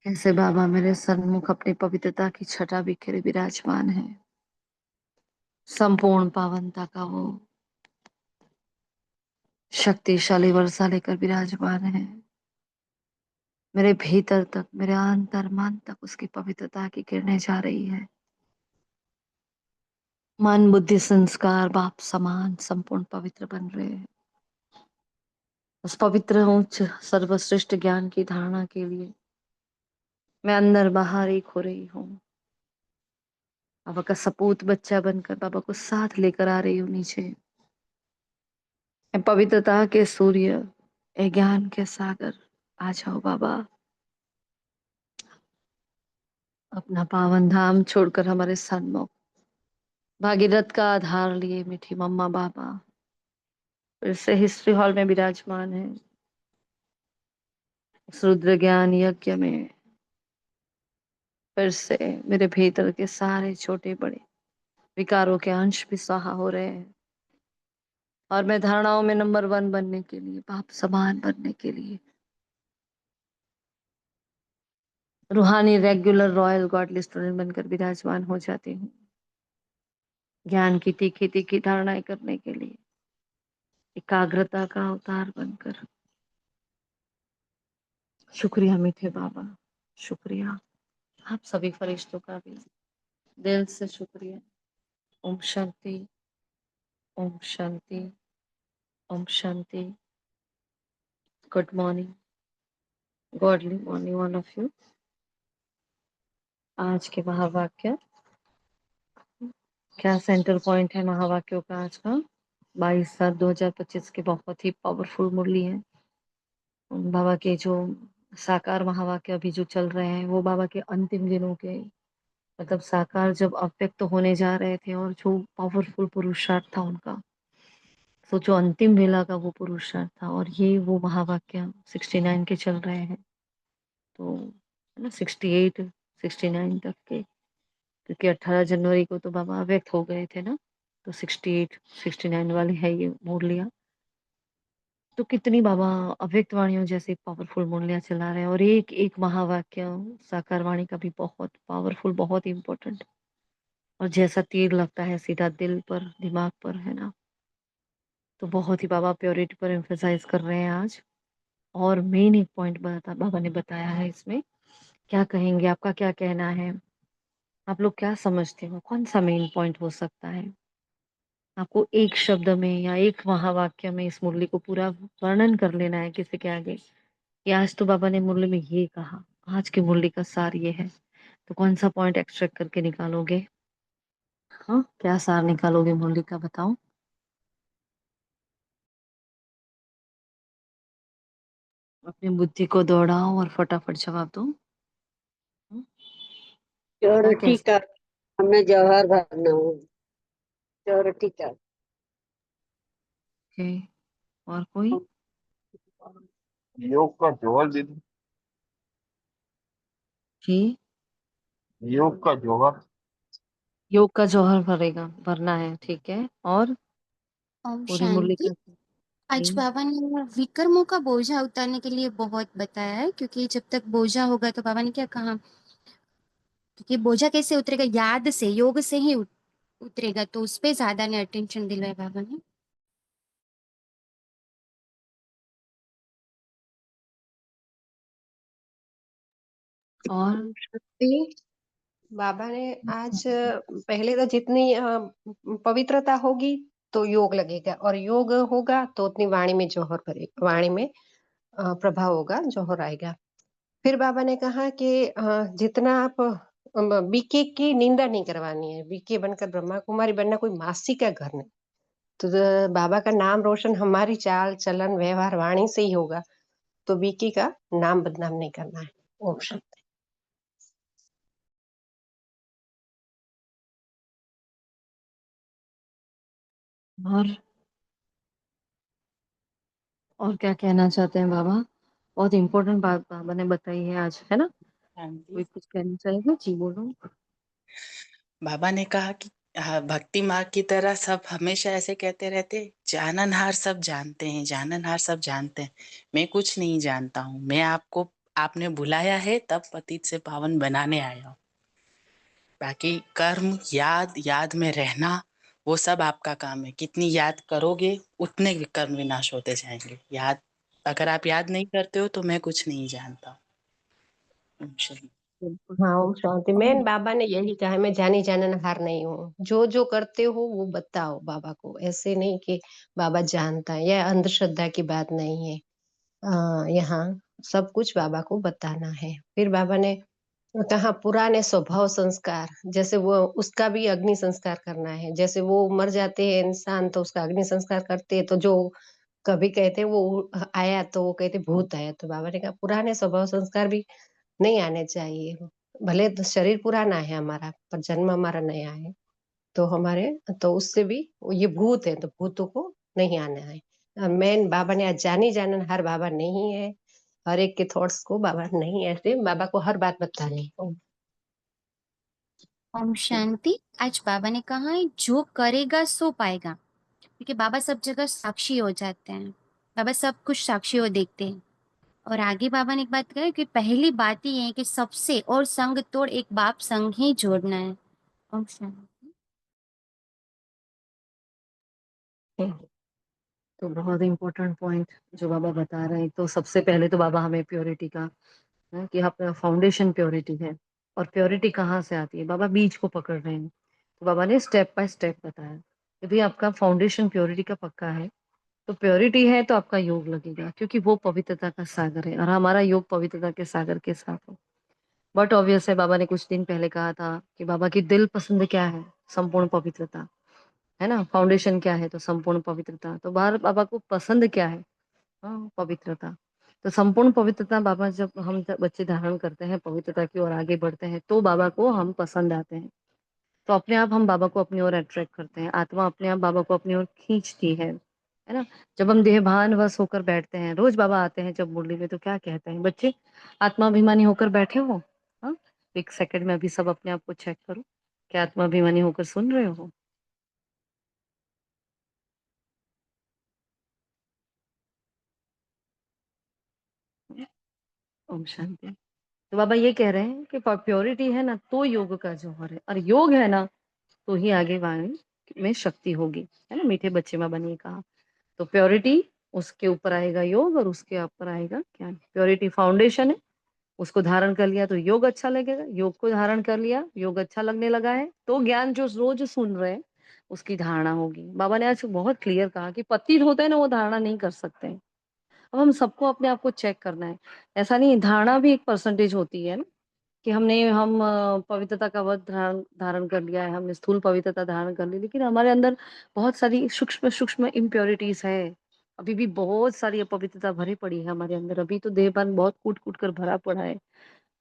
कैसे बाबा मेरे सन्मुख अपनी पवित्रता की छटा बिखेरे विराजमान है। संपूर्ण पावनता का वो शक्तिशाली वर्षा लेकर विराजमान है। मेरे भीतर तक, मेरे अंतर्मन तक उसकी पवित्रता की किरणें जा रही है। मन, बुद्धि, संस्कार बाप समान संपूर्ण पवित्र बन रहे हैं। उस पवित्र उच्च सर्वश्रेष्ठ ज्ञान की धारणा के लिए मैं अंदर बाहर एक हो रही हूँ। बाबा का सपूत बच्चा बनकर बाबा को साथ लेकर आ रही हूँ नीचे। मैं पवित्रता के सूर्य, ए ज्ञान के सागर, आ जाओ बाबा। अपना पावन धाम छोड़कर हमारे सन्मुख भागीरथ का आधार लिए मीठी मम्मा बाबा फिर से हिस्ट्री हॉल में विराजमान है। इस रुद्र ज्ञान यज्ञ में फिर से मेरे भीतर के सारे छोटे बड़े विकारों के अंश भी स्वाहा हो रहे हैं। और मैं धारणाओं में नंबर 1 बनने के लिए, बाप समान बनने के लिए रूहानी रेगुलर रॉयल गॉडली स्टूडेंट बनकर विराजमान हो जाती हूँ। ज्ञान की तीखी तीखी धारणाएं करने के लिए एकाग्रता का अवतार बनकर। शुक्रिया मीठे बाबा, शुक्रिया आप सभी फरिश्तों का भी दिल से शुक्रिया। ओम शांति, ओम शांति, ओम शांति। Good morning, godly morning one of you. आज के महावाक्य, क्या सेंटर पॉइंट है महावाक्यों का आज का? 22/7/2025 के बहुत ही पावरफुल मुरली है। बाबा के जो साकार महावाक्य अभी जो चल रहे हैं वो बाबा के अंतिम दिनों के, मतलब साकार जब अव्यक्त होने जा रहे थे और जो पावरफुल पुरुषार्थ था उनका, तो जो अंतिम वेला का वो पुरुषार्थ था। और ये वो महावाक्य 69 के चल रहे हैं, तो है ना 68 69 तक के, क्योंकि 18 जनवरी को तो बाबा अव्यक्त हो गए थे ना, तो 68 69 वाले है ये मुरलियाँ। तो कितनी बाबा अव्यक्त वाणियों जैसे पावरफुल मुरलियाँ चला रहे हैं, और एक एक महावाक्य साकार वाणी का भी बहुत पावरफुल, बहुत इम्पोर्टेंट, और जैसा तीर लगता है सीधा दिल पर, दिमाग पर, है ना। तो बहुत ही बाबा प्योरिटी पर एम्फेसाइज कर रहे हैं आज। और मेन एक पॉइंट बाबा ने बताया है इसमें। क्या कहेंगे, आपका क्या कहना है? आप लोग क्या समझते हो कौन सा मेन पॉइंट हो सकता है? आपको एक शब्द में या एक महावाक्य में इस मुरली को पूरा वर्णन कर लेना है किसी के आगे कि आज तो बाबा ने मुरली में ये कहा, आज की मुरली का सार ये है, तो कौन सा पॉइंट एक्सट्रैक्ट करके निकालोगे? हाँ, क्या सार निकालोगे मुरली का, बताओ। अपनी बुद्धि को दौड़ाओ और फटाफट जवाब दो। हम्म, क्या श्योरिटी कैसे? का हमें जवाहर भरना हो। श्योरिटी का ओके, और कोई? योग का जोहर दीदी। जी, योग का जोहर। योग का जौहर भरना है, ठीक है। और ओम पूरी मुरली शांति। का आज जी, बाबा ने विक्रमों का बोझा उतारने के लिए बहुत बताया है, क्योंकि जब तक बोझा होगा तो बाबा ने क्या कहा, क्योंकि बोझा कैसे उतरेगा, याद से, योग से ही उतरेगा, तो उस पे ज्यादा ने अटेंशन दिलवाया बाबा ने। और शक्ति बाबा ने आज पहले तो जितनी पवित्रता होगी तो योग लगेगा, और योग होगा तो उतनी वाणी में जौहर भरेगा, वाणी में प्रभाव होगा, जौहर आएगा। फिर बाबा ने कहा कि जितना आप बीके की निंदा नहीं करवानी है, बीके बनकर ब्रह्मा कुमारी बनना कोई मासी का घर नहीं। तो बाबा का नाम रोशन हमारी चाल चलन व्यवहार वाणी से ही होगा, तो बीके का नाम बदनाम नहीं करना है। ओम शांति। और और क्या कहना चाहते हैं बाबा? बहुत इम्पोर्टेंट बात बाबा ने बताई है आज, है ना। हाँ जी। कोई कुछ कहना चाहेगा? जी बोलो। बाबा ने कहा कि हाँ, भक्ति मार्ग की तरह सब हमेशा ऐसे कहते रहते, जाननहार सब जानते हैं, जाननहार सब जानते हैं। मैं कुछ नहीं जानता हूँ, मैं आपको आपने बुलाया है तब पतित से पावन बनाने आया हूँ। बाकी कर्म, याद, याद में रहना, वो सब आपका काम है। कितनी याद करोगे उतने कर्म विनाश होते जाएंगे। याद, अगर आप याद नहीं करते हो तो मैं कुछ नहीं जानता। ओम शांति। हाँ, ओम शांति। मेन बाबा ने यही कहा है, मैं जानी जानन हार नहीं हूँ। जो जो करते हो वो बताओ बाबा को, ऐसे नहीं कि बाबा जानता है। यह अंधश्रद्धा की बात नहीं है। यहाँ सब कुछ बाबा को बताना है। फिर बाबा ने कहा पुराने स्वभाव संस्कार, जैसे वो उसका भी अग्नि संस्कार करना है। जैसे वो मर जाते हैं इंसान तो उसका अग्नि संस्कार करते हैं, तो जो कभी कहते हैं वो आया तो वो कहते भूत आया, तो बाबा ने कहा पुराने स्वभाव संस्कार भी नहीं आने चाहिए। भले तो शरीर पुराना है हमारा, पर जन्म हमारा नया है। तो हमारे तो उससे भी ये भूत है, तो भूतों को नहीं आना है। मेन बाबा ने आज जानी जाननहार बाबा नहीं है। हर एक के थॉट्स को बाबा नहीं, ऐसे बाबा को हर बात बतानी है। ओम शांति। आज बाबा ने कहा है जो करेगा सो पाएगा, क्योंकि बाबा सब जगह साक्षी हो जाते हैं। बाबा सब कुछ साक्षी हो देखते हैं। और आगे बाबा ने एक बात कही कि पहली बात ही है कि सबसे और संग तोड़ एक बाप संग ही जोड़ना है। ओम शांति। तो बहुत इम्पोर्टेंट पॉइंट जो बाबा बता रहे हैं। तो सबसे पहले तो बाबा हमें प्योरिटी का है कि अपना फाउंडेशन प्योरिटी है। और प्योरिटी कहाँ से आती है? बाबा बीज को पकड़ रहे हैं। तो बाबा ने स्टेप बाय स्टेप बताया कि भाई आपका फाउंडेशन प्योरिटी का पक्का है, तो प्योरिटी है तो आपका योग लगेगा, क्योंकि वो पवित्रता का सागर है और हमारा योग पवित्रता के सागर के साथ है। बट ऑब्वियस है, बाबा ने कुछ दिन पहले कहा था कि बाबा की दिल पसंद क्या है? संपूर्ण पवित्रता, है ना। फाउंडेशन क्या है? तो संपूर्ण पवित्रता। तो बाहर बाबा को पसंद क्या है? हाँ, पवित्रता। तो संपूर्ण पवित्रता बाबा, जब बच्चे धारण करते हैं पवित्रता की ओर आगे बढ़ते हैं, तो बाबा को हम पसंद आते हैं। तो अपने आप हम बाबा को अपनी ओर अट्रैक्ट करते हैं। आत्मा अपने आप बाबा को अपनी ओर खींचती है ना। जब हम देहभान वश होकर बैठते हैं, रोज बाबा आते हैं जब मुरली में, तो क्या कहते हैं बच्चे? आत्माभिमानी होकर बैठे हो? हाँ, एक सेकंड में अभी सब अपने आप को चेक करो, क्या आत्माभिमानी होकर सुन रहे हो? ओम शांति। तो बाबा ये कह रहे हैं कि प्योरिटी है ना तो योग का जौहर है, और योग है ना तो ही आगे वाणी में शक्ति होगी, है ना। मीठे बच्चे में बनिए कहा। तो प्योरिटी, उसके ऊपर आएगा योग और उसके ऊपर आएगा ज्ञान। प्योरिटी फाउंडेशन है, उसको धारण कर लिया तो योग अच्छा लगेगा। योग को धारण कर लिया, योग अच्छा लगने लगा है, तो ज्ञान जो रोज सुन रहे हैं उसकी धारणा होगी। बाबा ने आज बहुत क्लियर कहा कि पतित होते हैं ना, वो धारणा नहीं कर सकते हैं। अब हम सबको अपने आप को चेक करना है। ऐसा नहीं, धारणा भी एक परसेंटेज होती है ना, कि हम पवित्रता का वध धारण धारण कर लिया है, हमने स्थूल पवित्रता धारण कर ली, लेकिन हमारे अंदर बहुत सारी सूक्ष्म सूक्ष्म इम्प्योरिटीज है। अभी भी बहुत सारी अपवित्रता भरी पड़ी है हमारे अंदर। अभी तो देहबंद बहुत कूट कूट कर भरा पड़ा है।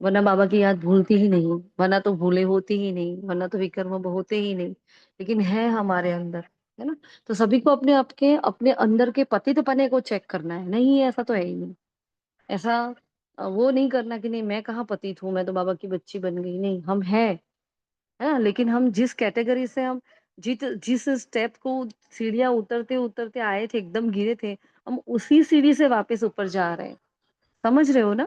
वरना बाबा की याद भूलती ही नहीं, वरना तो भूले होती ही नहीं, वरना तो विकर्म होते ही नहीं, लेकिन है हमारे अंदर, है ना। तो सभी को अपने आपके अपने अंदर के पतित पने को चेक करना है। नहीं, ऐसा तो है ही नहीं। ऐसा वो नहीं करना कि नहीं मैं कहाँ पतित हूँ, मैं तो बाबा की बच्ची बन गई। नहीं, हम है ना। लेकिन हम जिस कैटेगरी से हम जिस स्टेप को सीढ़ियां उतरते उतरते आए थे, एकदम गिरे थे, हम उसी सीढ़ी से वापस ऊपर जा रहे हैं। समझ रहे हो ना?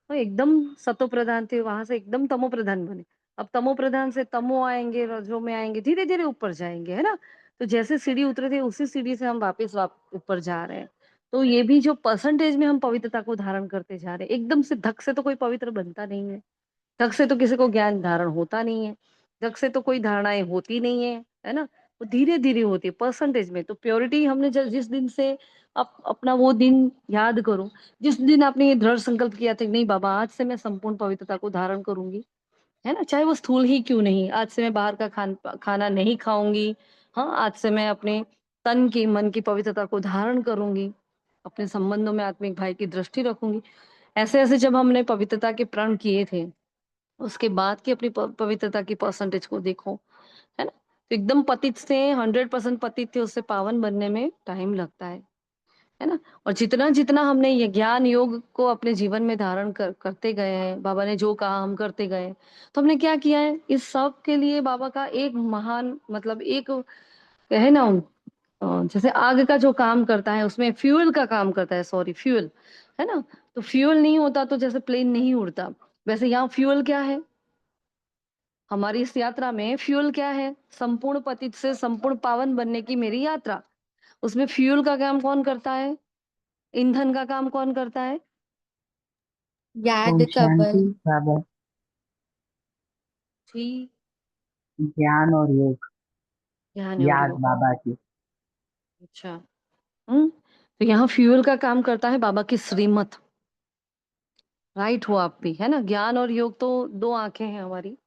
वो एकदम सतो प्रधान थे, वहां से एकदम तमो प्रधान बने। अब तमो प्रधान से तमो आएंगे, रजो में आएंगे, धीरे धीरे ऊपर जाएंगे, है ना। तो जैसे सीढ़ी उतरे थे उसी सीढ़ी से हम वापस ऊपर जा रहे हैं। तो ये भी जो परसेंटेज में हम पवित्रता को धारण करते जा रहे हैं, एकदम से धक से तो कोई पवित्र बनता नहीं है। धक से तो किसी को ज्ञान धारण होता नहीं है। धक से तो कोई धारणाएं होती नहीं है ना। वो धीरे धीरे होती है परसेंटेज में। तो प्योरिटी हमने जिस दिन से अपना वो दिन याद करो, जिस दिन आपने ये दृढ़ संकल्प किया था कि नहीं बाबा, आज से मैं संपूर्ण पवित्रता को धारण करूंगी, है ना। चाहे वो स्थूल ही क्यों नहीं, आज से मैं बाहर का खाना नहीं खाऊंगी। हाँ, आज से मैं अपने तन की मन की पवित्रता को धारण करूंगी, अपने संबंधों में आत्मिक भाई की दृष्टि रखूंगी। ऐसे ऐसे जब हमने पवित्रता के प्रण किए थे, उसके बाद की अपनी पवित्रता की परसेंटेज को देखो, है ना। तो एकदम पतित से 100% पतित थे, उससे पावन बनने में टाइम लगता है ना। और जितना जितना हमने ये ज्ञान योग को अपने जीवन में धारण करते गए हैं, बाबा ने जो कहा हम करते गए, तो हमने क्या किया है, इस सब के लिए बाबा का एक महान मतलब एक है ना, जैसे आग का जो काम करता है उसमें फ्यूल का काम करता है, सॉरी फ्यूल, है ना। तो फ्यूल नहीं होता तो जैसे प्लेन नहीं उड़ता, वैसे यहाँ फ्यूल क्या है? हमारी इस यात्रा में फ्यूल क्या है? संपूर्ण पतित से संपूर्ण पावन बनने की मेरी यात्रा। उसमें फ्यूल का काम कौन करता है? ईंधन का काम कौन करता है? याद ओम का शांति बल। बाबा। ठीक, ज्ञान और योग। ध्यान और याद योग। बाबा की। अच्छा। तो यहाँ फ्यूल का काम करता है बाबा की श्रीमत। राइट हो आप भी, है ना? ज्ञान और योग तो दो आंखें हैं हमारी,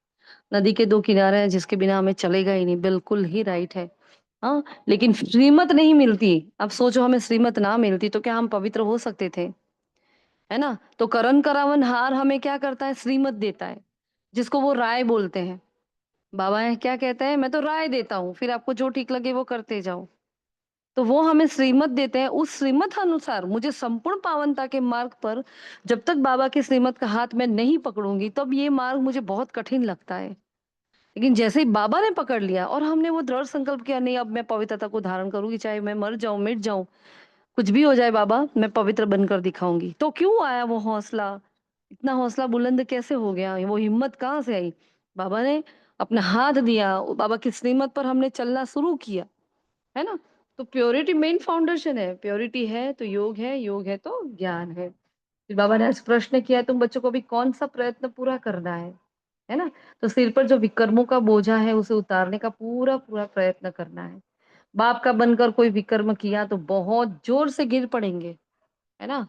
नदी के दो किनारे हैं जिसके बिना हमें चलेगा ही नहीं, बिल्कुल ही राइट है। हाँ, लेकिन श्रीमत नहीं मिलती। अब सोचो हमें श्रीमत ना मिलती तो क्या हम पवित्र हो सकते थे? है ना? तो करण करावन हार हमें क्या करता है? श्रीमत देता है, जिसको वो राय बोलते हैं। बाबा है क्या कहते हैं? मैं तो राय देता हूँ, फिर आपको जो ठीक लगे वो करते जाओ। तो वो हमें श्रीमत देते हैं, उस श्रीमत अनुसार मुझे संपूर्ण पावनता के मार्ग पर जब तक बाबा की श्रीमत का हाथ मैं नहीं पकड़ूंगी तब ये मार्ग मुझे बहुत कठिन लगता है। लेकिन जैसे ही बाबा ने पकड़ लिया और हमने वो दृढ़ संकल्प किया, नहीं अब मैं पवित्रता को धारण करूंगी, चाहे मैं मर जाऊं, मिट जाऊं, कुछ भी हो जाए बाबा, मैं पवित्र बनकर दिखाऊंगी। तो क्यों आया वो हौसला? इतना हौसला बुलंद कैसे हो गया? वो हिम्मत कहाँ से आई? बाबा ने अपना हाथ दिया, बाबा की श्रीमत पर हमने चलना शुरू किया, है ना? तो प्योरिटी मेन फाउंडेशन है। प्योरिटी है तो योग है, योग है तो ज्ञान है। फिर बाबा ने आज प्रश्न किया, तुम बच्चों को भी कौन सा प्रयत्न पूरा करना है ना? तो सिर पर जो विकर्मों का बोझा है उसे उतारने का पूरा पूरा प्रयत्न करना है। बाप का बनकर कोई विकर्म किया तो बहुत जोर से गिर पड़ेंगे, है ना?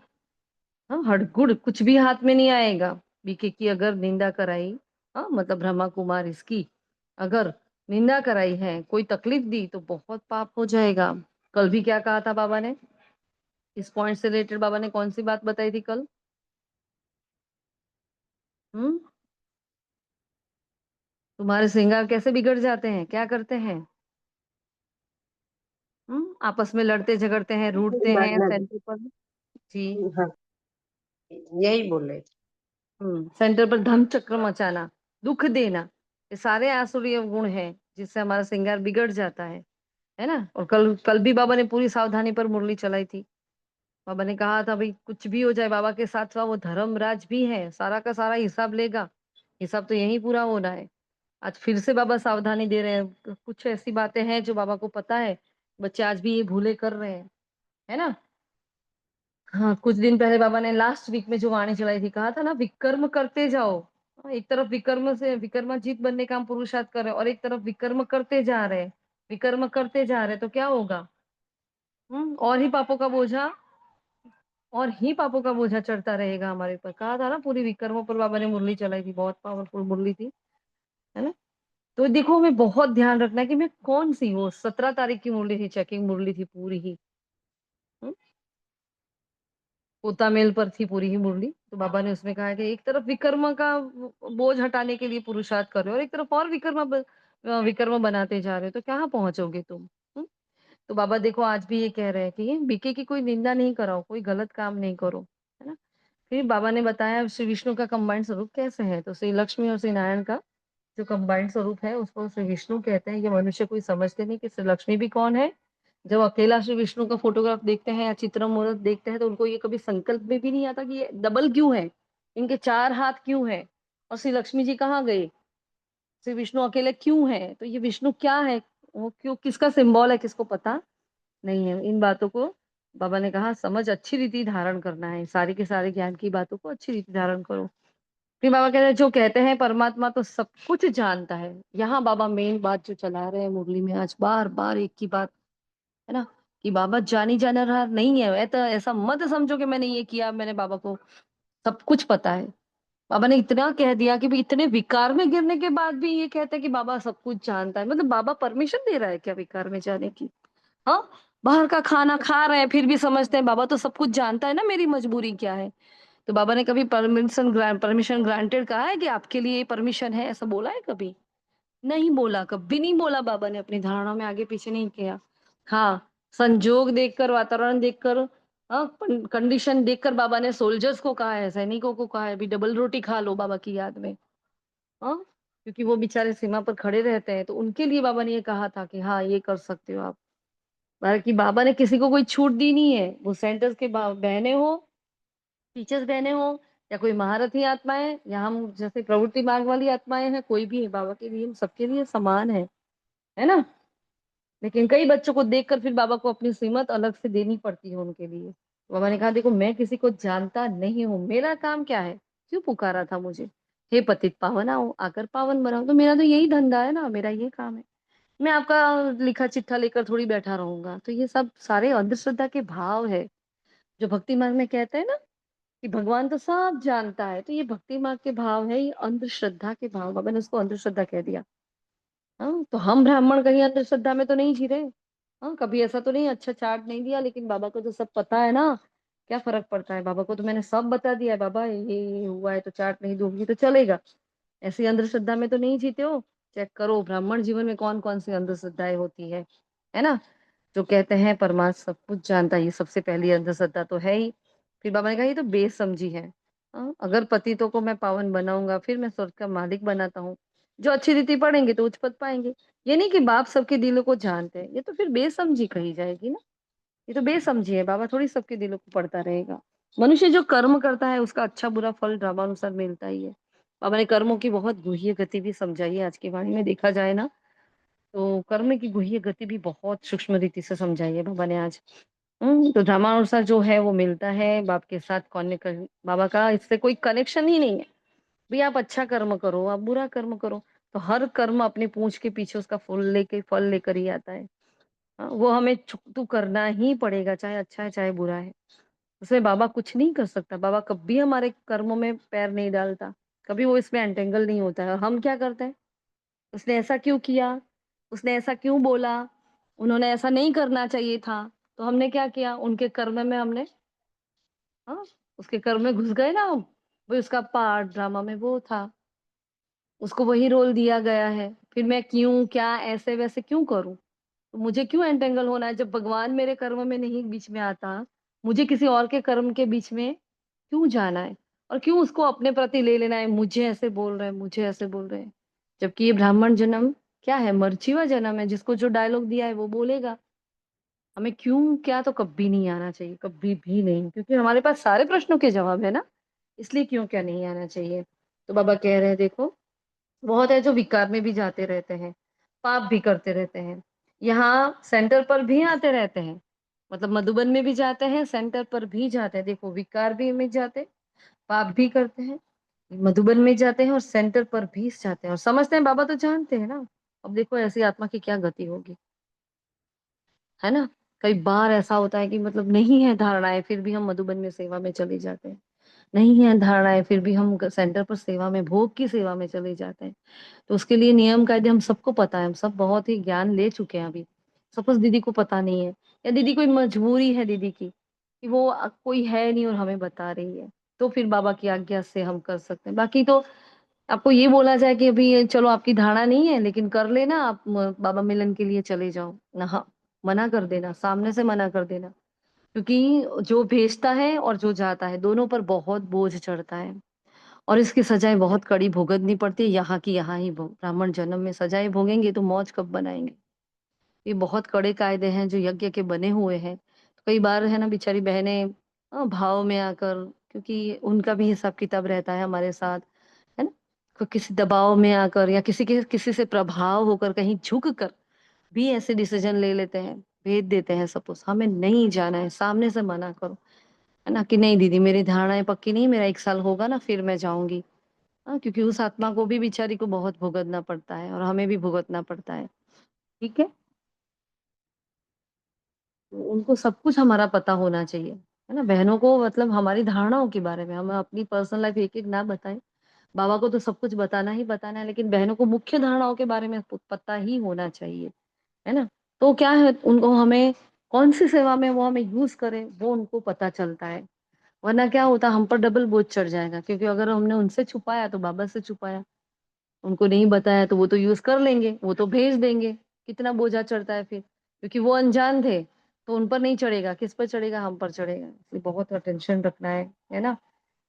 हाँ, हड़गुड़ कुछ भी हाथ में नहीं आएगा। बीके की अगर निंदा कराई, हाँ मतलब ब्रह्मा कुमार इसकी अगर निंदा कराई है, कोई तकलीफ दी तो बहुत पाप हो जाएगा। कल भी क्या कहा था बाबा ने? इस पॉइंट से रिलेटेड बाबा ने कौन सी बात बताई थी कल? हम्म तुम्हारे श्रृंगार कैसे बिगड़ जाते हैं? क्या करते हैं? आपस में लड़ते झगड़ते हैं, रूठते हैं बात सेंटर पर। जी। हाँ, यही बोल रहे थे। सेंटर पर धम चक्र मचाना, दुख देना, ये सारे आसुरी गुण हैं जिससे हमारा श्रृंगार बिगड़ जाता है ना? और कल कल भी बाबा ने पूरी सावधानी पर मुरली चलाई थी। बाबा ने कहा था भाई कुछ भी हो जाए बाबा के साथ साथ वो धर्मराज भी है, सारा का सारा हिसाब लेगा। हिसाब तो यही पूरा होना है। आज फिर से बाबा सावधानी दे रहे हैं, कुछ ऐसी बातें हैं जो बाबा को पता है बच्चे आज भी ये भूले कर रहे हैं, है ना? हाँ, कुछ दिन पहले बाबा ने लास्ट वीक में जो वाणी चलाई थी, कहा था ना विकर्म करते जाओ। हाँ, एक तरफ विकर्म से विकर्माजीत बनने का हम पुरुषार्थ कर रहे हैं और एक तरफ विकर्म करते जा रहे हैं, विकर्म करते जा रहे हैं, तो क्या होगा? और ही पापों का बोझा, और ही पापों का बोझा चढ़ता रहेगा हमारे ऊपर। कहा था ना पूरी विकर्मों पर बाबा ने मुरली चलाई थी, बहुत पावरफुल मुरली थी, है ना? तो देखो हमें बहुत ध्यान रखना है कि मैं कौन सी, वो 17 तारीख की मुरली थी, चेकिंग मुरली थी पूरी ही। हम्म, पोतामेल पर थी पूरी ही मुरली। तो बाबा ने उसमें कहा है कि एक तरफ विकर्म का बोझ हटाने के लिए पुरुषार्थ कर रहे हो और एक तरफ और विकर्म बनाते जा रहे हो, तो कहाँ पहुंचोगे तुम? हम्म? तो बाबा देखो आज भी ये कह रहे हैं कि बीके की कोई निंदा नहीं कराओ, कोई गलत काम नहीं करो, है ना? फिर बाबा ने बताया श्री विष्णु का कंबाइंड स्वरूप कैसे है। तो श्री लक्ष्मी और श्री नारायण का जो कंबाइंड स्वरूप है उसको श्री विष्णु कहते हैं। ये मनुष्य कोई समझते नहीं कि श्री लक्ष्मी भी कौन है। जब अकेला श्री विष्णु का फोटोग्राफ देखते हैं या चित्र मूर्त देखते हैं तो उनको ये कभी संकल्प में भी नहीं आता कि ये डबल क्यों है, इनके 4 हाथ क्यों है, और श्री लक्ष्मी जी कहाँ गए, श्री विष्णु अकेले क्यों है, तो ये विष्णु क्या है, वो क्यों, किसका सिंबल है, किसको पता नहीं है। इन बातों को बाबा ने कहा समझ अच्छी रीति धारण करना है, सारी के सारे ज्ञान की बातों को अच्छी रीति धारण करो। फिर बाबा कहते हैं जो कहते हैं परमात्मा तो सब कुछ जानता है। यहाँ बाबा मेन बात जो चला रहे हैं मुरली में आज बार बार एक की बात, है ना, कि बाबा जानी जाना रहा नहीं है। तो ऐसा मत समझो कि मैंने ये किया, मैंने बाबा को सब कुछ पता है। बाबा ने इतना कह दिया कि भाई इतने विकार में गिरने के बाद भी ये कहते हैं कि बाबा सब कुछ जानता है। मतलब बाबा परमिशन दे रहा है क्या विकार में जाने की? हाँ, बाहर का खाना खा रहे हैं फिर भी समझते हैं बाबा तो सब कुछ जानता है ना, मेरी मजबूरी क्या है। तो बाबा ने कभी परमिशन ग्रांटेड कहा है कि आपके लिए परमिशन है, ऐसा बोला है कभी? नहीं बोला, कभी नहीं बोला। बाबा ने अपनी धारणा में आगे पीछे नहीं किया। हाँ, संजोग देखकर, वातावरण देखकर, कंडीशन देखकर बाबा ने सोल्जर्स को कहा है, सैनिकों को कहा है भी डबल रोटी खा लो बाबा की याद में। हाँ, क्योंकि वो बेचारे सीमा पर खड़े रहते हैं तो उनके लिए बाबा ने ये कहा था कि हाँ ये कर सकते हो आप। बाकी बाबा ने किसी को कोई छूट दी नहीं है, वो सेंटर्स के बहने हो टीचर्स बहनें हों या कोई महारथी आत्माएँ या हम जैसे प्रवृत्ति मार्ग वाली आत्माएँ हैं, कोई भी है, बाबा के नियम सबके लिए समान है ना? लेकिन कई बच्चों को देखकर फिर बाबा को अपनी सीमत अलग से देनी पड़ती है उनके लिए। बाबा ने कहा देखो मैं किसी को जानता नहीं हूँ, मेरा काम क्या है? क्यों पुकारा था मुझे? हे पतित पावन आओ, आकर पावन बनाओ। तो मेरा तो यही धंधा है ना, मेरा ये काम है। मैं आपका लिखा-चिट्ठा लेकर थोड़ी बैठा रहूँगा। तो ये सब सारे अंधश्रद्धा के भाव है। जो भक्ति मार्ग में कहते हैं ना कि भगवान तो सब जानता है, तो ये भक्ति मार्ग के भाव है, ये अंधश्रद्धा के भाव। बाबा ने उसको अंधश्रद्धा कह दिया। हाँ, तो हम ब्राह्मण कहीं अंधश्रद्धा में तो नहीं जी रहे। हाँ, कभी ऐसा तो नहीं अच्छा चार्ट नहीं दिया, लेकिन बाबा को तो सब पता है ना, क्या फ़र्क पड़ता है? बाबा को तो मैंने सब बता दिया है, बाबा ये हुआ है तो चार्ट नहीं दूँगी तो चलेगा। ऐसी अंधश्रद्धा में तो नहीं जीते हो? चेक करो ब्राह्मण जीवन में कौन-कौन सी अंधश्रद्धाएँ होती है ना? जो कहते हैं परमात्मा सब कुछ जानता है, ये सबसे पहली अंधश्रद्धा तो है ही। फिर बाबा ने कहा ये तो बेसमझी है। अगर पतितों को मैं पावन बनाऊँगा, फिर मैं स्वर्ग का मालिक बनाता हूँ। जो अच्छी रीति पढ़ेंगे तो उच्च पद पाएँगे। ये नहीं कि बाप सबके दिलों को जानते हैं, ये तो फिर बेसमझी कही जाएगी ना। ये तो बेसमझी है, बाबा थोड़ी सबके दिलों को पढ़ता रहेगा। मनुष्य जो कर्म करता है उसका अच्छा-बुरा फल ड्रामानुसार मिलता ही है। बाबा ने कर्मों की बहुत गुह्य गति भी समझाई है आज की वाणी में देखा जाए ना, तो कर्म की गुह्य गति भी बहुत सूक्ष्म रीति से समझाई है बाबा ने आज। तो ड्रामानुसार जो है वो मिलता है बाप के साथ बाबा का इससे कोई कनेक्शन ही नहीं है। भई आप अच्छा कर्म करो, आप बुरा कर्म करो, तो हर कर्म अपनी पूँछ के पीछे उसका फल लेकर ही आता है। वो हमें छुप-छुप करना ही पड़ेगा, चाहे अच्छा है, चाहे बुरा है। उसमें बाबा कुछ नहीं कर सकता, बाबा कभी हमारे कर्मों में पैर नहीं डालता, कभी वो इसमें एंटेंगल नहीं होता है और हम क्या करते हैं, उसने ऐसा क्यों किया? उसने ऐसा क्यों बोला? उन्होंने ऐसा नहीं करना चाहिए था, तो हमने क्या किया? उनके कर्म में हमने हाँ, उसके कर्म में घुस गए ना हम, वही उसका पार्ट ड्रामा में वो था। उसको वही रोल दिया गया है। फिर मैं क्यों, क्या, ऐसे-वैसे क्यों करूँ? तो मुझे क्यों एंटेंगल होना है जब भगवान मेरे कर्म में नहीं बीच में आता, मुझे किसी और के कर्म के बीच में क्यों जाना है? और क्यों उसको अपने प्रति ले लेना है, मुझे ऐसे बोल रहे हैं, मुझे ऐसे बोल रहे हैं। जबकि ये ब्राह्मण जन्म क्या है? मर्जी जन्म है, जिसको जो डायलॉग दिया है वो बोलेगा। हमें क्यों, क्या तो कभी नहीं आना चाहिए, कभी भी नहीं, क्योंकि हमारे पास सारे प्रश्नों के जवाब है ना, इसलिए क्यों क्या नहीं आना चाहिए। तो बाबा कह रहे हैं देखो बहुत है जो विकार में भी जाते रहते हैं, पाप भी करते रहते हैं। यहाँ सेंटर पर भी आते रहते हैं, मतलब मधुबन में भी जाते हैं, सेंटर पर भी जाते हैं। देखो विकार भी में जाते, पाप भी करते हैं, मधुबन में जाते हैं और सेंटर पर भी जाते हैं और समझते हैं बाबा तो जानते हैं ना। अब देखो ऐसी आत्मा की क्या गति होगी, है ना? कई बार ऐसा होता है कि मतलब नहीं है धारणाएँ, फिर भी हम मधुबन में सेवा में चले जाते हैं। नहीं है धारणाएँ, फिर भी हम ग सेंटर पर सेवा में, भोग की सेवा में चले जाते हैं। तो उसके लिए नियम कायदे हम सबको पता है, हम सब बहुत ही ज्ञान ले चुके हैं अभी। सपोज़ दीदी को पता नहीं है या दीदी कोई मजबूरी है दीदी की, कि वो कोई है नहीं और हमें बता रही है, तो फिर बाबा की आज्ञा से हम कर सकते हैं। बाकी तो आपको ये बोला जाए कि अभी ये चलो आपकी धारणा नहीं है लेकिन कर लेना आप बाबा मिलन के लिए चले जाओ। हाँ, मना कर देना, सामने से मना कर देना। क्योंकि जो भेजता है और जो जाता है दोनों पर बहुत बोझ चढ़ता है। और इसकी सज़ाएँ बहुत कड़ी भुगतनी पड़ती है, यहाँ की यहाँ ही ब्राह्मण जन्म में सज़ाएँ भोगेंगे तो मौज कब बनाएँगे? ये बहुत कड़े कायदे हैं जो यज्ञ के बने हुए हैं। तो कई बार है ना बेचारी बहनें भाव में आकर क्योंकि उनका भी हिसाब-किताब रहता है हमारे साथ, है ना? किसी दबाव में आकर या किसी से प्रभाव होकर कहीं झुक कर भी ऐसे डिसीज़न ले लेते हैं, भेज देते हैं सपोज़ हमें नहीं जाना है, सामने से मना करो, है ना? कि नहीं दीदी मेरी धारणाएँ पक्की नहीं, मेरा 1 साल होगा ना फिर मैं जाऊँगी। क्योंकि उस आत्मा को भी बेचारी को बहुत भुगतना पड़ता है और हमें भी भुगतना पड़ता है, ठीक है? तो उनको सब कुछ हमारा पता होना चाहिए, है ना? बहनों को मतलब हमारी धारणाओं के बारे में, हम अपनी पर्सनल लाइफ़ एक-एक ना बताएँ। बाबा को तो सब कुछ बताना ही बताना है, लेकिन बहनों को मुख्य धारणाओं के बारे में पता ही होना चाहिए, है ना? तो क्या है उनको हमें कौन-सी सेवा में वो हमें यूज़ करें, वो उनको पता चलता है। वरना क्या होता हम पर डबल बोझ चढ़ जाएगा क्योंकि अगर हमने उनसे छुपाया तो बाबा से छुपाया। उनको नहीं बताया तो वो तो यूज़ कर लेंगे, वो तो भेज देंगे। कितना बोझा चढ़ता है फिर, क्योंकि वो अनजान थे, तो उन पर नहीं चढ़ेगा, किस पर चढ़ेगा? हम पर चढ़ेगा। इसलिए बहुत अटेंशन रखना है ना?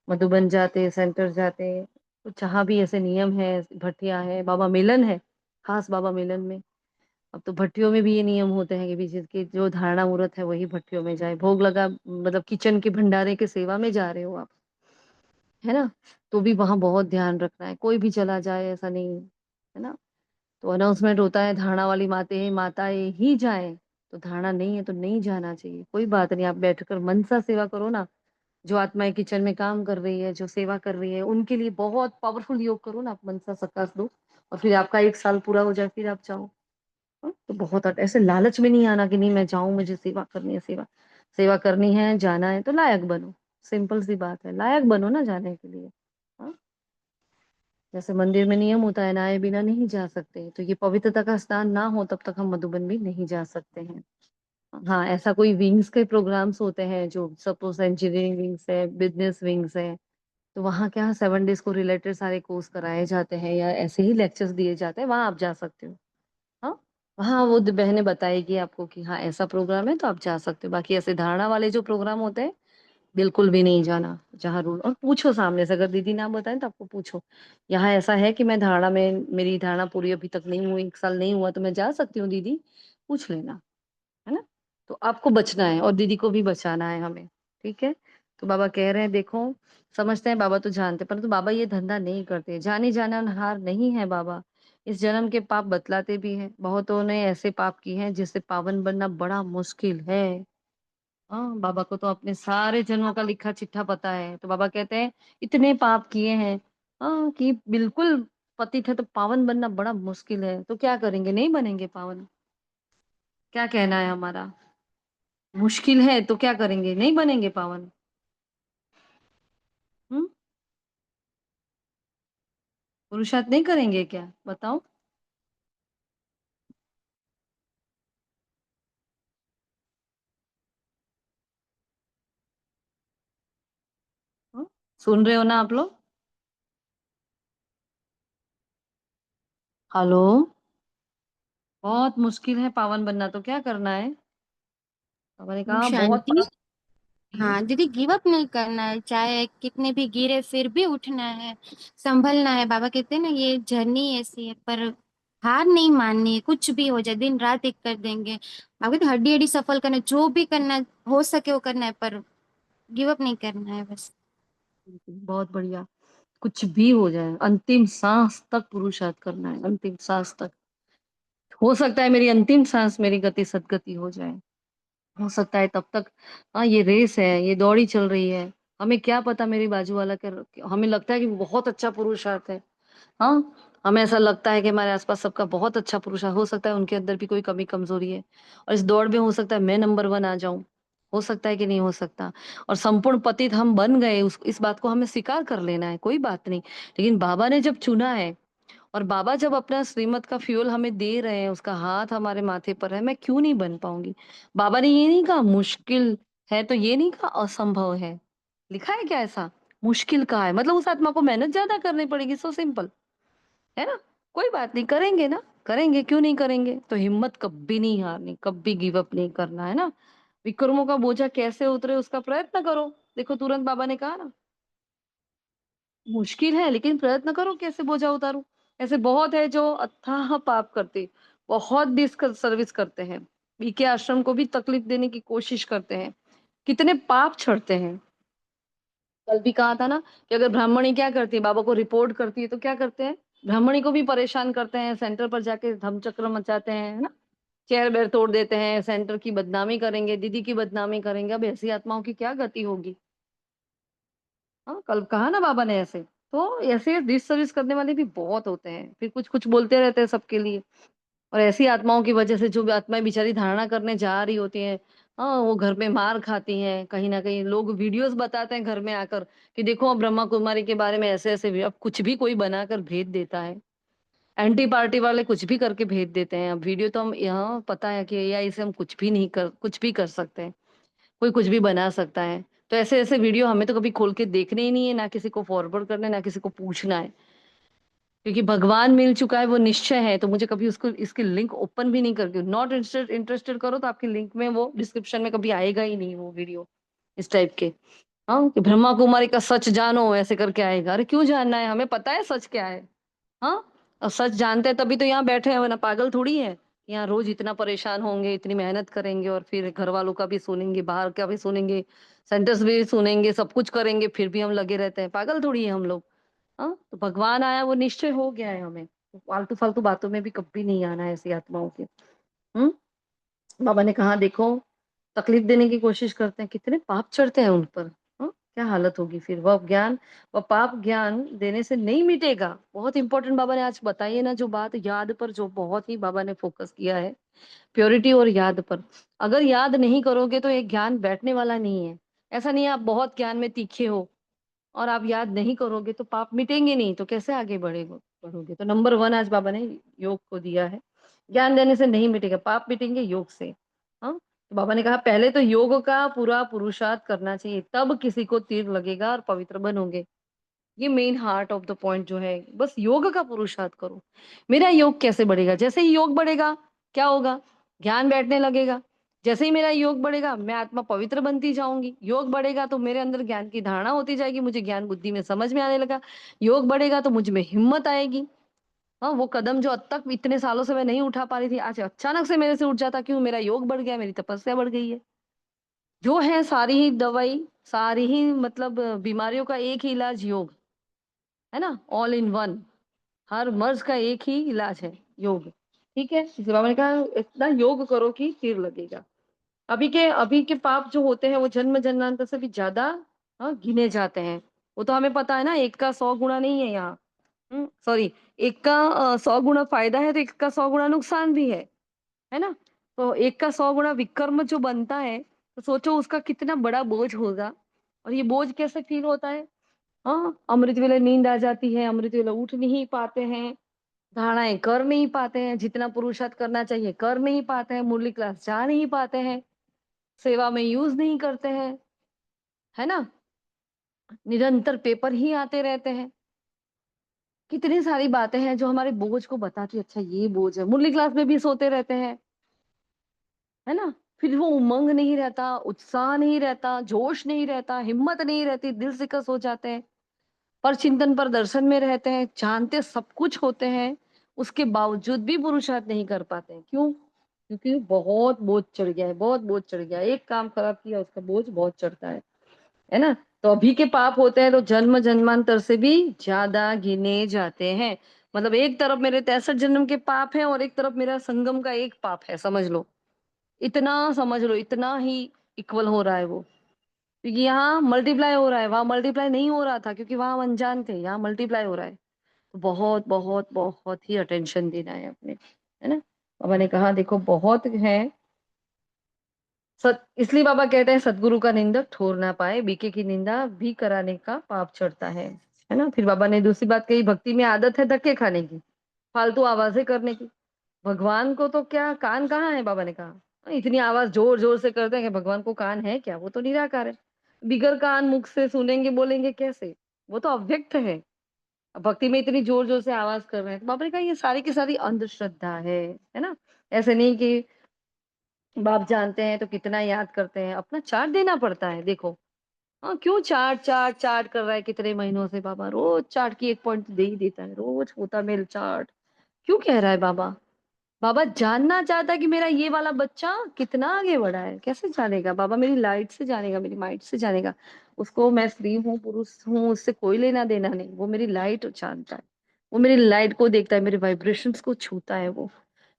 मधुबन जाते, सेंटर जाते, तो जहाँ भी ऐसे नियम हैं, भट्टियाँ हैं, बाबा मिलन है, खास बाबा मिलन में। अब तो भट्टियों में भी ये नियम होते हैं कि भी जिसकी जो धारणा मुहूर्त है, वही भट्टियों में जाए। भोग लगा मतलब किचन के भंडारे के सेवा में जा रहे हो आप। है ना? तो भी वहाँ बहुत ध्यान रखना है, कोई भी चला जाए ऐसा नहीं, है ना? तो अनाउंसमेंट होता है धारणा वाली माताएँ ही जाएँ, तो धारणा नहीं है तो नहीं जाना चाहिए। कोई बात नहीं, आप बैठकर मन सा सेवा करो ना, जो आत्माएँ किचन में काम कर रही है, जो सेवा कर रही है, उनके लिए बहुत पावरफुल योग करो ना, आप मनसा सकाश दो और फिर आपका 1 साल पूरा हो जाए, फिर आप जाओ। हाँ, तो बहुत ऐसे लालच में नहीं आना कि नहीं मैं जाऊँ, मुझे सेवा करनी है, सेवा सेवा करनी है, जाना है तो लायक बनो। सिंपल सी बात है, लायक बनो ना जाने के लिए। हाँ, जैसे मंदिर में नियम होता है, नहाए बिना नहीं जा सकते, तो ये पवित्रता का स्नान ना हो तब तक हम मधुबन भी नहीं जा सकते हैं। हाँ, ऐसा कोई विंग्स के प्रोग्राम्स होते हैं जो सपोज़ इंजीनियरिंग विंग्स है, बिज़नेस विंग्स है, तो वहाँ क्या 7 डेज़ को रिलेटेड सारे कोर्स कराए जाते हैं या ऐसे ही लेक्चर्स दिए जाते हैं, वहाँ आप जा सकते हो। हाँ, वहाँ वो द बहनें बताएगी आपको कि हाँ, ऐसा प्रोग्राम है तो आप जा सकते हो। बाकी ऐसे धारणा वाले जो प्रोग्राम होते हैं, बिल्कुल भी नहीं जाना, जहाँ रूल और पूछो सामने से अगर दीदी ना बताएँ तो आपको पूछो, यहाँ ऐसा है कि मैं धारणा में मेरी धारणा पूरी अभी तक नहीं हुई, 1 साल नहीं हुआ तो मैं जा सकती हूँ दीदी? पूछ लेना, है ना? तो आपको बचना है और दीदी को भी बचाना है हमें, ठीक है? तो बाबा कह रहे हैं देखो, समझते हैं बाबा तो जानते हैं, परंतु बाबा ये धंधा नहीं करते, जाने-जाने-हार नहीं है बाबा। इस जन्म के पाप बतलाते भी हैं, बहुतों ने ऐसे पाप किए हैं जिससे पावन बनना बड़ा मुश्किल है। हाँ, बाबा को तो अपने सारे जन्मों का लिखा-चिट्ठा पता है, तो बाबा कहते हैं इतने पाप किए हैं कि बिल्कुल पतित है तो पावन बनना बड़ा मुश्किल है, तो क्या करेंगे? नहीं बनेंगे पावन? क्या कहना है हमारा? मुश्किल है तो क्या करेंगे? नहीं बनेंगे पावन? हुँ? पुरुषार्थ नहीं करेंगे क्या? बताओ? हाँ? सुन रहे हो ना आप लोग? हेलो? बहुत मुश्किल है पावन बनना, तो क्या करना है? बाबा ने ओम कहा बहुत शांति। पाप किए। हाँ दीदी, गिव अप नहीं करना है, चाहे कितने भी गिरे फिर भी उठना है, संभलना है। बाबा कहते हैं ना, ये जर्नी ऐसी है, पर हार नहीं माननी है, कुछ भी हो जाए दिन रात एक कर देंगे। बाबा कहते हड्डी हड्डी सफल करना है, जो भी करना है, हो सके वो करना है, पर गिव अप नहीं करना है बस। बहुत बढ़िया। कुछ भी हो जाए, अंतिम साँस तक पुरुषार्थ करना है, अंतिम साँस तक। हो सकता है मेरी अंतिम साँस मेरी गति सद्गति हो जाए। हो सकता है तब तक ये रेस है, ये दौड़ ही चल रही है। हमें क्या पता मेरी बाजू वाला हमें लगता है कि बहुत अच्छा पुरुषार्थ है। हाँ, हमें ऐसा लगता है कि हमारे आस-पास सबका बहुत अच्छा पुरुषार्थ हो सकता है उनके अंदर भी कोई कमी-कमज़ोरी है और इस दौड़ में हो सकता है मैं नंबर 1 आ जाऊँ। हो सकता है कि नहीं हो सकता और संपूर्ण पतित हम बन गए उस इस बात को हमें स्वीकार कर लेना है, कोई बात नहीं। लेकिन बाबा ने जब चुना है और बाबा जब अपना श्रीमत का फ्यूल हमें दे रहे हैं, उसका हाथ हमारे माथे पर है, मैं क्यों नहीं बन पाऊँगी? बाबा ने ये नहीं कहा मुश्किल है, तो ये नहीं कहा असंभव है। लिखा है क्या ऐसा? मुश्किल कहा है, मतलब उस आत्मा को मेहनत ज़्यादा करनी पड़ेगी, सो सिंपल, है ना? कोई बात नहीं, करेंगे ना, करेंगे, क्यों नहीं करेंगे? तो हिम्मत कभी नहीं हारनी, कभी गिव अप नहीं करना, है ना? विक्रमों का बोझा कैसे उतरे उसका प्रयत्न करो। देखो तुरंत बाबा ने कहा ना मुश्किल है लेकिन प्रयत्न करो कैसे बोझा उतारूँ। ऐसे बहुत है जो अथाह पाप करते, बहुत सर्विस करते हैं। बीके आश्रम को भी तकलीफ देने की कोशिश करते हैं। कितने पाप छड़ते हैं। कल भी कहा था ना कि अगर ब्राह्मणी क्या करती है, बाबा को रिपोर्ट करती है तो क्या करते हैं? ब्राह्मणी को भी परेशान करते हैं, सेंटर पर जाके धम्मचक्र मचाते हैं, है ना? चेयर-वेयर तोड़ देते हैं, सेंटर की बदनामी करेंगे, दीदी की बदनामी करेंगे। अब ऐसी आत्माओं की क्या गति होगी? हाँ, कल कहा ना बाबा ने ऐसे। तो ऐसे डिससर्विस करने वाले भी बहुत होते हैं। फिर कुछ-कुछ बोलते रहते हैं सबके लिए और ऐसी आत्माओं की वजह से जो भी आत्माएँ बेचारी धारणा करने जा रही होती हैं, वो घर में मार खाती हैं। कहीं न कहीं लोग वीडियोज़ बताते हैं घर में आकर कि देखो अब ब्रह्मा कुमारी के बारे में ऐसे-ऐसे अब कुछ भी कोई बनाकर भेज देता है। एंटी पार्टी वाले कुछ भी करके भेज देते हैं। अब वीडियो तो हम यहाँ पता है कि एआई से हम कुछ भी कर सकते हैं। कोई कुछ भी बना सकता है। तो ऐसे-ऐसे वीडियो हमें तो कभी खोल के देखने ही नहीं है, ना किसी को फॉरवर्ड करना है, ना किसी को पूछना है। क्योंकि भगवान मिल चुका है वो निश्चय है, तो मुझे कभी उसको इसकी लिंक ओपन भी नहीं करके नॉट इंटरेस्टेड करो तो आपकी लिंक में वो डिस्क्रिप्शन में कभी आएगा ही नहीं वो वीडियो, इस टाइप के। हाँ, कि ब्रह्मा कुमारी का सच जानो ऐसे करके आएगा। अरे क्यों जानना है? हमें पता है सच क्या है। हाँ? और सच जानते हैं तभी तो यहाँ बैठे हैं वरना पागल थोड़ी हैं। यहाँ रोज इतना परेशान होंगे, इतनी मेहनत करेंगे और फिर घर वालों का भी सुनेंगे, बाहर का भी सुनेंगे, सेंटर्स भी सुनेंगे, सब कुछ करेंगे, फिर भी हम लगे रहते हैं। पागल थोड़ी है हम लोग। हाँ, तो भगवान आया वो निश्चय हो गया है हमें। तो फालतू फालतू बातों में भी कभी नहीं आना है ऐसी आत्माओं के। हम्म। बाबा ने कहा देखो, तकलीफ देने की कोशिश करते हैं, कितने पाप चढ़ते हैं उन पर। हाँ, क्या हालत होगी फिर। वह ज्ञान, वह पाप ज्ञान देने से नहीं मिटेगा। बहुत इंपॉर्टेंट बाबा ने आज बताइए ना जो बात, याद पर जो बहुत ही बाबा ने फोकस किया है, प्योरिटी और याद पर। अगर याद नहीं करोगे तो ये ज्ञान बैठने वाला नहीं है। ऐसा नहीं है आप बहुत ज्ञान में तीखे हो और आप याद नहीं करोगे तो पाप मिटेंगे नहीं, तो कैसे आगे बढ़ोगे। तो नंबर वन आज बाबा ने योग को दिया है। ज्ञान देने से नहीं मिटेगा, पाप मिटेंगे योग से। हाँ, तो बाबा ने कहा पहले तो योग का पूरा पुरुषार्थ करना चाहिए, तब किसी को तीर लगेगा और पवित्र बनोगे। ये main heart of the point जो है, बस योग का पुरुषार्थ करो। मेरा योग कैसे बढ़ेगा? जैसे ही योग बढ़ेगा क्या होगा? ज्ञान बैठने लगेगा। जैसे ही मेरा योग बढ़ेगा मैं आत्मा पवित्र बनती जाऊंगी। योग बढ़ेगा तो मेरे अंदर ज्ञान की धारणा होती जाएगी, मुझे ज्ञान बुद्धि में समझ में आने लगा। योग बढ़ेगा तो मुझ में हिम्मत आएगी। हाँ, वो कदम जो अब तक इतने सालों से मैं नहीं उठा पा रही थी, आज अचानक से मेरे से उठ जाता। क्यों? मेरा योग बढ़ गया, मेरी तपस्या बढ़ गई है। जो है सारी ही दवाई, सारी ही मतलब बीमारियों का एक ही इलाज योग है ना, ऑल इन वन। हर मर्ज का एक ही इलाज है, योग। ठीक है, इसलिए बाबा ने कहा इतना योग करो कि तीर लगेगा। अभी के पाप जो होते हैं वो जन्म जन्मांतर से भी ज्यादा गिने जाते हैं। वो तो हमें पता है ना, एक का 100 गुना नहीं है यहाँ। सॉरी, एक का 100 गुना फायदा है तो एक का 100 गुना नुकसान भी है ना। तो एक का 100 गुना विकर्म जो बनता है, तो सोचो उसका कितना बड़ा बोझ होगा। और ये बोझ कैसे फील होता है? हाँ, अमृत वेले नींद आ जाती है, अमृत वेले उठ नहीं पाते हैं, धारणाएं कर नहीं पाते हैं, जितना पुरुषार्थ करना चाहिए कर नहीं पाते हैं, मुरली क्लास जा नहीं पाते हैं, सेवा में यूज नहीं करते हैं, है ना। निरंतर पेपर ही आते रहते हैं। कितनी सारी बातें हैं जो हमारे बोझ को बताती, अच्छा ये बोझ है। मुरली क्लास में भी सोते रहते हैं, है ना। फिर वो उमंग नहीं रहता, उत्साह नहीं रहता, जोश नहीं रहता, हिम्मत नहीं रहती, दिल सिकस हो जाते हैं। पर चिंतन पर दर्शन में रहते हैं, जानते सब कुछ होते हैं, उसके बावजूद भी पुरुषार्थ नहीं कर पाते हैं। क्यों? क्योंकि बहुत बोझ चढ़ गया है, बहुत बोझ चढ़ गया है। एक काम खराब किया उसका बोझ बहुत चढ़ता है ना। तो अभी के पाप होते हैं तो जन्म जन्मांतर से भी ज्यादा गिने जाते हैं। मतलब एक तरफ मेरे 63 जन्म के पाप हैं और एक तरफ मेरा संगम का एक पाप है, समझ लो। इतना समझ लो, इतना ही इक्वल हो रहा है वो। क्योंकि यहाँ मल्टीप्लाई हो रहा है, वहां मल्टीप्लाई नहीं हो रहा था क्योंकि वहां हम अनजान थे, यहाँ मल्टीप्लाई हो रहा है। तो बहुत बहुत बहुत ही अटेंशन देना है अपने, है ना। बाबा ने कहा देखो बहुत है। इसलिए बाबा कहते हैं सदगुरु का निंदक ठोर ना पाए, बीके की निंदा भी कराने का पाप चढ़ता है ना। फिर बाबा ने दूसरी बात कही, भक्ति में आदत है धक्के खाने की, फालतू आवाजें करने की। भगवान को तो क्या कान कहाँ है? बाबा ने कहा इतनी आवाज जोर जोर से करते हैं कि भगवान को कान है क्या? वो तो निराकार है। बिगर कान मुख से सुनेंगे बोलेंगे कैसे? वो तो अव्यक्त है। अब भक्ति में इतनी जोर जोर से आवाज कर रहे हैं, तो बाबा ने कहा ये सारी की सारी अंधश्रद्धा है ना। ऐसे नहीं कि बाप जानते हैं तो कितना याद करते हैं, अपना चार्ट देना पड़ता है। देखो, हाँ, क्यों चार्ट चार्ट चार्ट कर रहा है कितने महीनों से? बाबा रोज चार्ट की एक पॉइंट दे ही देता है, रोज होता मेल चार्ट। क्यों कह रहा है बाबा? बाबा जानना चाहता है कि मेरा ये वाला बच्चा कितना आगे बढ़ा है। कैसे जानेगा बाबा? मेरी लाइट से जानेगा, मेरी माइट से जानेगा। उसको मैं स्त्री हूँ पुरुष हूँ उससे कोई लेना देना नहीं, वो मेरी लाइट जानता है। वो मेरी लाइट को देखता है, मेरे वाइब्रेशंस को छूता है वो,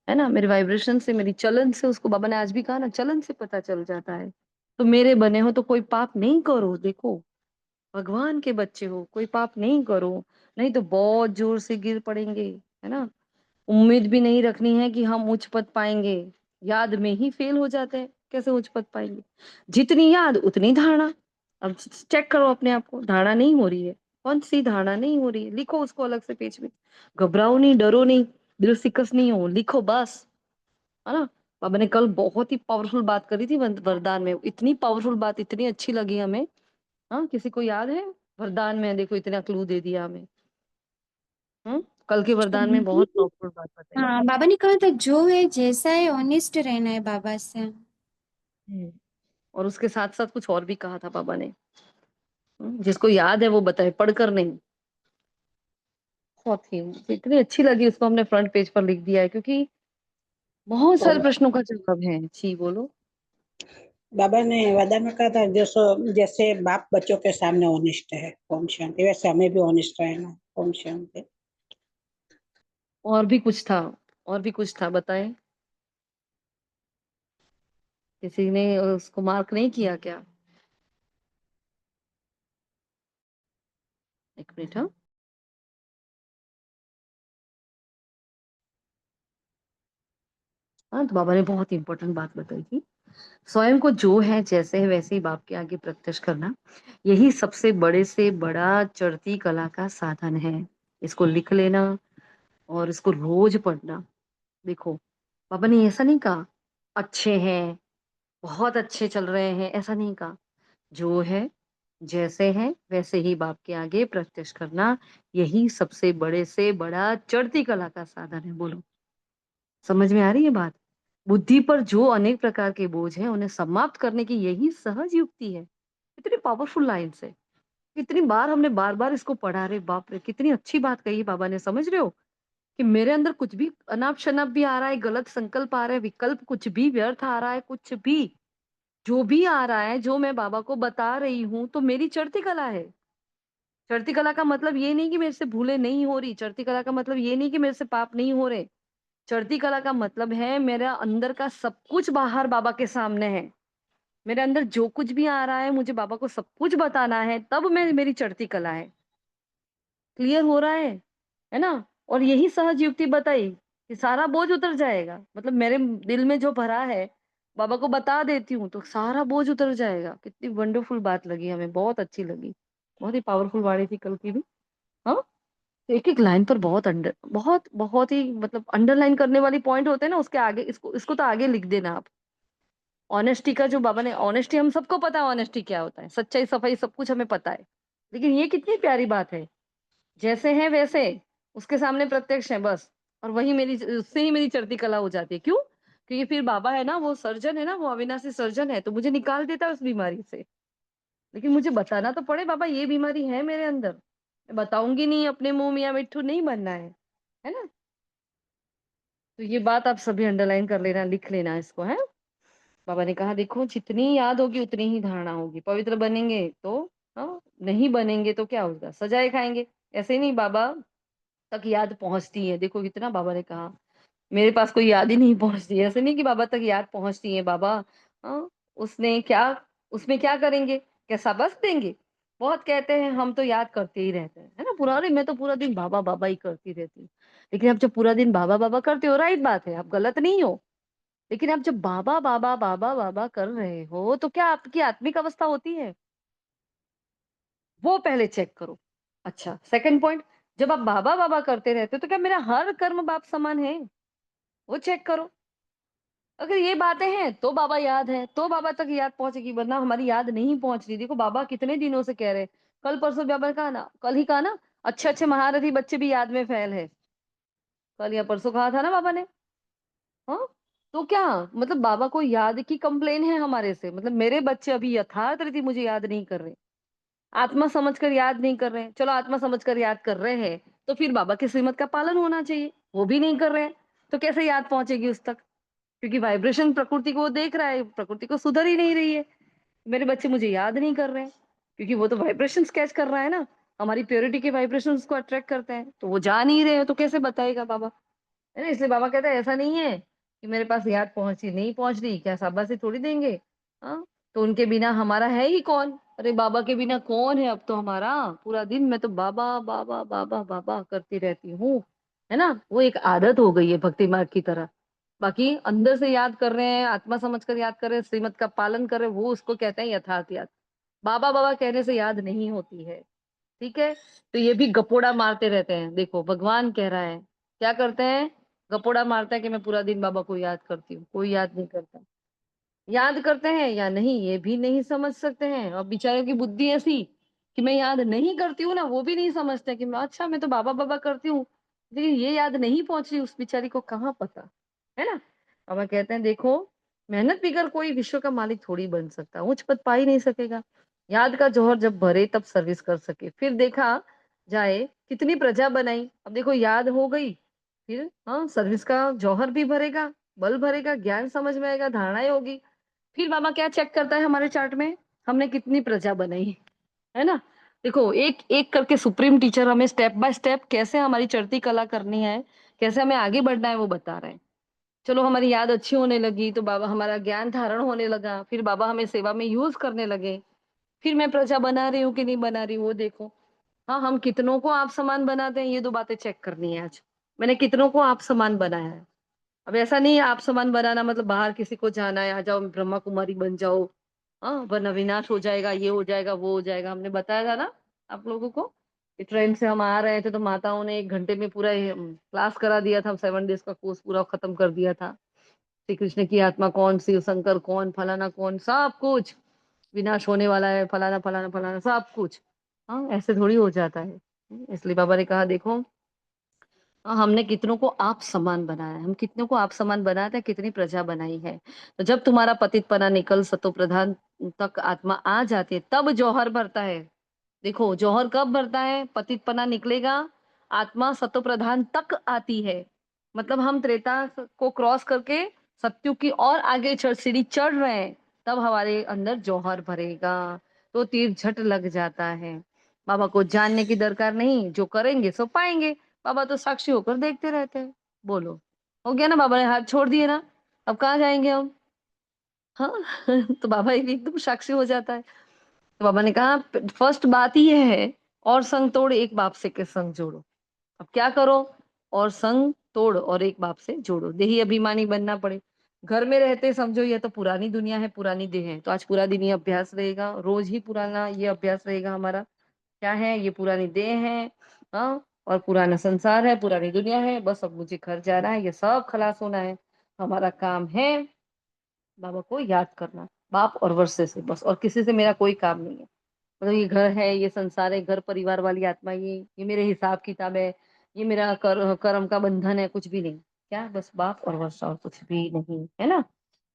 है ना। मेरे वाइब्रेशन से, मेरी चलन से, उसको बाबा ने आज भी कहा ना, चलन से पता चल जाता है। तो मेरे बने हो तो कोई पाप नहीं करो। देखो, भगवान के बच्चे हो, कोई पाप नहीं करो, नहीं तो बहुत जोर से गिर पड़ेंगे, है ना। उम्मीद भी नहीं रखनी है कि हम उच्च पद पाएंगे। याद में ही फेल हो जाते हैं, कैसे उच्च पद पाएंगे? जितनी याद उतनी धारणा। अब चेक करो अपने आप को, धारणा नहीं हो रही है? कौन सी धारणा नहीं हो रही है? लिखो उसको अलग से पेज में। घबराओ नहीं, डरो नहीं, दिल सिकस नहीं हो, लिखो बस, है ना। बाबा ने कल बहुत ही पावरफुल बात करी थी वरदान में, इतनी पावरफुल बात, इतनी अच्छी लगी हमें। हाँ, किसी को याद है? वरदान में देखो इतना क्लू दे दिया हमें। कल के वरदान में बहुत पावरफुल बात बताई। हाँ, बाबा ने कहा था जो है जैसा है ऑनेस्ट रहना है बाबा से। हम्म। और उसके साथ साथ कुछ और भी कहा था बाबा ने। जिसको याद है वो बताए, पढ़कर नहीं। बहुत ही इतनी अच्छी लगी, उसको हमने फ्रंट पेज पर लिख दिया है क्योंकि बहुत सारे और प्रश्नों का जवाब है। जी बोलो। बाबा ने वादा में कहा था जैसे बाप बच्चों के सामने ऑनेस्ट है, ओम शांति, वैसे हमें भी ऑनेस्ट रहना, ओम शांति। और भी कुछ था, और भी कुछ था, बताएं। किसी ने उसको मार्क नहीं किया क्या? एक मिनट। हाँ, हाँ, तो बाबा ने बहुत इंपॉर्टेंट बात बताई थी। स्वयं को जो है जैसे है वैसे ही बाप के आगे प्रत्यक्ष करना, यही सबसे बड़े से बड़ा चढ़ती कला का साधन है। इसको लिख लेना और इसको रोज पढ़ना। देखो, बाबा ने ऐसा नहीं कहा अच्छे हैं, बहुत अच्छे चल रहे हैं, ऐसा नहीं कहा। जो है जैसे है वैसे ही बाप के आगे प्रत्यक्ष करना, यही सबसे बड़े से बड़ा चढ़ती कला का साधन है। बोलो, समझ में आ रही है बात? बुद्धि पर जो अनेक प्रकार के बोझ हैं उन्हें समाप्त करने की यही सहज युक्ति है। कितनी पावरफुल लाइन्स है। कितनी बार हमने बार बार इसको पढ़ा। रे बाप रे, कितनी अच्छी बात कही बाबा ने। समझ रहे हो कि मेरे अंदर कुछ भी अनाप शनाप भी आ रहा है, गलत संकल्प आ रहा है, विकल्प कुछ भी व्यर्थ आ रहा है, कुछ भी जो भी आ रहा है, जो मैं बाबा को बता रही हूँ, तो मेरी चढ़ती कला है। चढ़ती कला का मतलब ये नहीं कि मेरे से भूले नहीं हो रही। चढ़ती कला का मतलब ये नहीं कि मेरे से पाप नहीं हो रहे। चढ़ती कला का मतलब है मेरा अंदर का सब कुछ बाहर बाबा के सामने है। मेरे अंदर जो कुछ भी आ रहा है मुझे बाबा को सब कुछ बताना है, तब मैं मेरी चढ़ती कला है। क्लियर हो रहा है ना? और यही सहज युक्ति बताई कि सारा बोझ उतर जाएगा। मतलब मेरे दिल में जो भरा है बाबा को बता देती हूँ तो सारा बोझ उतर जाएगा। कितनी वंडरफुल बात लगी हमें, बहुत अच्छी लगी। बहुत ही पावरफुल वाणी थी कल की भी। हाँ, एक एक लाइन पर बहुत बहुत ही मतलब अंडरलाइन करने वाली पॉइंट होते हैं ना, उसके आगे इसको इसको तो आगे लिख देना आप। ऑनेस्टी का जो बाबा ने, ऑनेस्टी हम सबको पता है ऑनेस्टी क्या होता है, सच्चाई सफाई सब कुछ हमें पता है। लेकिन ये कितनी प्यारी बात है, जैसे है वैसे उसके सामने प्रत्यक्ष है बस। और वही मेरी, उससे ही मेरी चढ़ती कला हो जाती है। क्यों? क्योंकि फिर बाबा है ना, वो सर्जन है ना, वो अविनाशी सर्जन है, तो मुझे निकाल देता है उस बीमारी से। लेकिन मुझे बताना तो पड़े, बाबा ये बीमारी है मेरे अंदर। मैं बताऊंगी नहीं, अपने मुंह मियाँ मिट्ठू नहीं बनना है ना? तो ये बात आप सभी अंडरलाइन कर लेना, लिख लेना इसको, है। बाबा ने कहा देखो, जितनी याद होगी उतनी ही धारणा होगी। पवित्र बनेंगे तो, हाँ, नहीं बनेंगे तो क्या होगा, सजाए खाएंगे। ऐसे नहीं बाबा तक याद पहुंचती है। देखो कितना बाबा ने कहा, मेरे पास कोई याद ही नहीं पहुंचती। ऐसे नहीं कि बाबा तक याद पहुंचती है। बाबा, हाँ, उसने क्या, उसमें क्या करेंगे, क्या सबक देंगे? बहुत कहते हैं हम तो याद करते ही रहते हैं, है ना? पुराने मैं तो पूरा दिन बाबा बाबा ही करती रहती हूँ। लेकिन आप जब पूरा दिन बाबा बाबा करते हो, राइट बात है, आप गलत नहीं हो। लेकिन आप जब बाबा बाबा बाबा बाबा कर रहे हो तो क्या आपकी आत्मिक अवस्था होती है? वो पहले चेक करो। अच्छा, सेकंड पॉइंट, जब आप बाबा बाबा करते रहते हो तो क्या मेरा हर कर्म बाप समान है? वो चेक करो। अगर ये बातें हैं तो बाबा याद है, तो बाबा तक याद पहुंचेगी, वरना हमारी याद नहीं पहुंच रही। देखो बाबा कितने दिनों से कह रहे हैं, कल परसों बाबा ने कहा ना, कल ही कहा ना, अच्छे अच्छे महारथी बच्चे भी याद में फेल है। कल या परसों कहा था ना बाबा ने। हाँ, तो क्या मतलब बाबा को याद की कंप्लेन है हमारे से? मतलब मेरे बच्चे अभी यथार्थ रीति मुझे याद नहीं कर रहे, आत्मा समझकर याद नहीं कर रहे हैं। चलो आत्मा समझकर याद कर रहे हैं तो फिर बाबा के श्रीमत का पालन होना चाहिए। वो भी नहीं कर रहे हैं तो कैसे याद पहुंचेगी उस तक? क्योंकि वाइब्रेशन प्रकृति को वो देख रहा है, प्रकृति को सुधर ही नहीं रही है। मेरे बच्चे मुझे याद नहीं कर रहे हैं क्योंकि वो तो वाइब्रेशन कैच कर रहा है ना, हमारी प्योरिटी के वाइब्रेशन उसको अट्रैक्ट करते हैं, तो वो जा नहीं रहे हो तो कैसे बताएगा बाबा? है ना? इसलिए बाबा कहता है ऐसा नहीं है कि मेरे पास याद पहुंची नहीं पहुंच रही, क्या शाबाशी थोड़ी देंगे? हाँ, तो उनके बिना हमारा है ही कौन? अरे बाबा के बिना कौन है अब तो हमारा? पूरा दिन मैं तो बाबा बाबा बाबा बाबा करती रहती हूँ, है ना? वो एक आदत हो गई है भक्ति मार्ग की तरह। बाकी अंदर से याद कर रहे हैं, आत्मा समझकर याद कर रहे हैं, श्रीमत का पालन कर रहे हैं, वो उसको कहते हैं यथार्थ याद। बाबा बाबा कहने से याद नहीं होती है। ठीक है? तो ये भी गपोड़ा मारते रहते हैं। देखो भगवान कह रहा है, क्या करते हैं? गपोड़ा मारता है कि मैं पूरा दिन बाबा को याद करती हूँ। कोई याद नहीं करता। याद करते हैं या नहीं ये भी नहीं समझ सकते हैं, और बेचारों की बुद्धि ऐसी कि मैं याद नहीं करती हूँ ना, वो भी नहीं समझते कि मैं, अच्छा मैं तो बाबा बाबा करती हूँ, लेकिन ये याद नहीं पहुंच रही, उस बेचारी को कहाँ पता, है ना? बाबा कहते हैं देखो, मेहनत बिगर कोई विश्व का मालिक थोड़ी बन सकता, उच्च पद पा ही नहीं सकेगा। याद का जौहर जब भरे तब सर्विस कर सके। फिर देखा जाए कितनी प्रजा बनाई। अब देखो याद हो गई, फिर हाँ सर्विस का जौहर भी भरेगा, बल भरेगा, ज्ञान समझ में आएगा, धारणाएं होगी। फिर बाबा क्या चेक करता है हमारे चार्ट में, हमने कितनी प्रजा बनाई है ना। देखो एक एक करके सुप्रीम टीचर हमें स्टेप बाय स्टेप कैसे हमारी चढ़ती कला करनी है, कैसे हमें आगे बढ़ना है वो बता रहे हैं। चलो हमारी याद अच्छी होने लगी तो बाबा हमारा ज्ञान धारण होने लगा, फिर बाबा हमें सेवा में यूज करने लगे। फिर मैं प्रजा बना रही हूँ कि नहीं बना रही वो देखो। हाँ, हम कितनों को आप समान बनाते हैं, ये दो बातें चेक करनी है आज। मैंने कितनों को आप समान बनाया है। अब ऐसा नहीं है आप समान बनाना मतलब बाहर किसी को जाना है, आ जाओ ब्रह्मा कुमारी बन जाओ, हाँ वरना विनाश हो जाएगा, ये हो जाएगा वो हो जाएगा। हमने बताया था ना आप लोगों को कि ट्रेन से हम आ रहे थे तो माताओं ने 1 घंटे में पूरा क्लास करा दिया था, 7 डेज का कोर्स पूरा खत्म कर दिया था। श्री कृष्ण की आत्मा कौन, शिव शंकर कौन, फलाना कौन, सब कुछ विनाश होने वाला है, फलाना फलाना फलाना सब कुछ। हाँ ऐसे थोड़ी हो जाता है। इसलिए बाबा ने कहा देखो, हाँ, हमने कितनों को आप समान बनाया है, हम कितनों को आप समान बनाते हैं, कितनी प्रजा बनाई है। तो जब तुम्हारा पतितपना निकल सतो प्रधान तक आत्मा आ जाती है तब जौहर भरता है। देखो जौहर कब भरता है, पतितपना निकलेगा, आत्मा सतो प्रधान तक आती है। मतलब हम त्रेता को क्रॉस करके सत्युग की और आगे सीढ़ी चढ़ रहे हैं, तब हमारे अंदर जौहर भरेगा, तो तीर झट लग जाता है। बाबा को जानने की दरकार नहीं, जो करेंगे सो पाएंगे। बाबा तो साक्षी होकर देखते रहते हैं। बोलो, हो गया ना, बाबा ने हाथ छोड़ दिए ना, अब कहाँ जाएंगे हम। हाँ तो बाबा एकदम साक्षी हो जाता है। तो बाबा ने कहा फर्स्ट बात ही है, और संग तोड़ एक बाप से के संग जोड़ो। अब क्या करो, और संग तोड़ और एक बाप से जोड़ो, देही अभिमानी बनना पड़े। घर में रहते समझो ये तो पुरानी दुनिया है, पुरानी देह है, तो आज पूरा दिन ये अभ्यास रहेगा, रोज ही पुराना ये अभ्यास रहेगा हमारा। क्या है, ये पुरानी देह है, हाँ, और पुराना संसार है, पुरानी दुनिया है, बस अब मुझे घर जाना है, ये सब खलास होना है। हमारा काम है बाबा को याद करना, बाप और वर्षे से बस, और किसी से मेरा कोई काम नहीं है। मतलब ये घर है, ये संसार है, घर परिवार वाली आत्मा, ये मेरे हिसाब किताब है, ये मेरा कर्म का बंधन है, कुछ भी नहीं। क्या, बस बाप और वर्षा और कुछ भी नहीं है ना।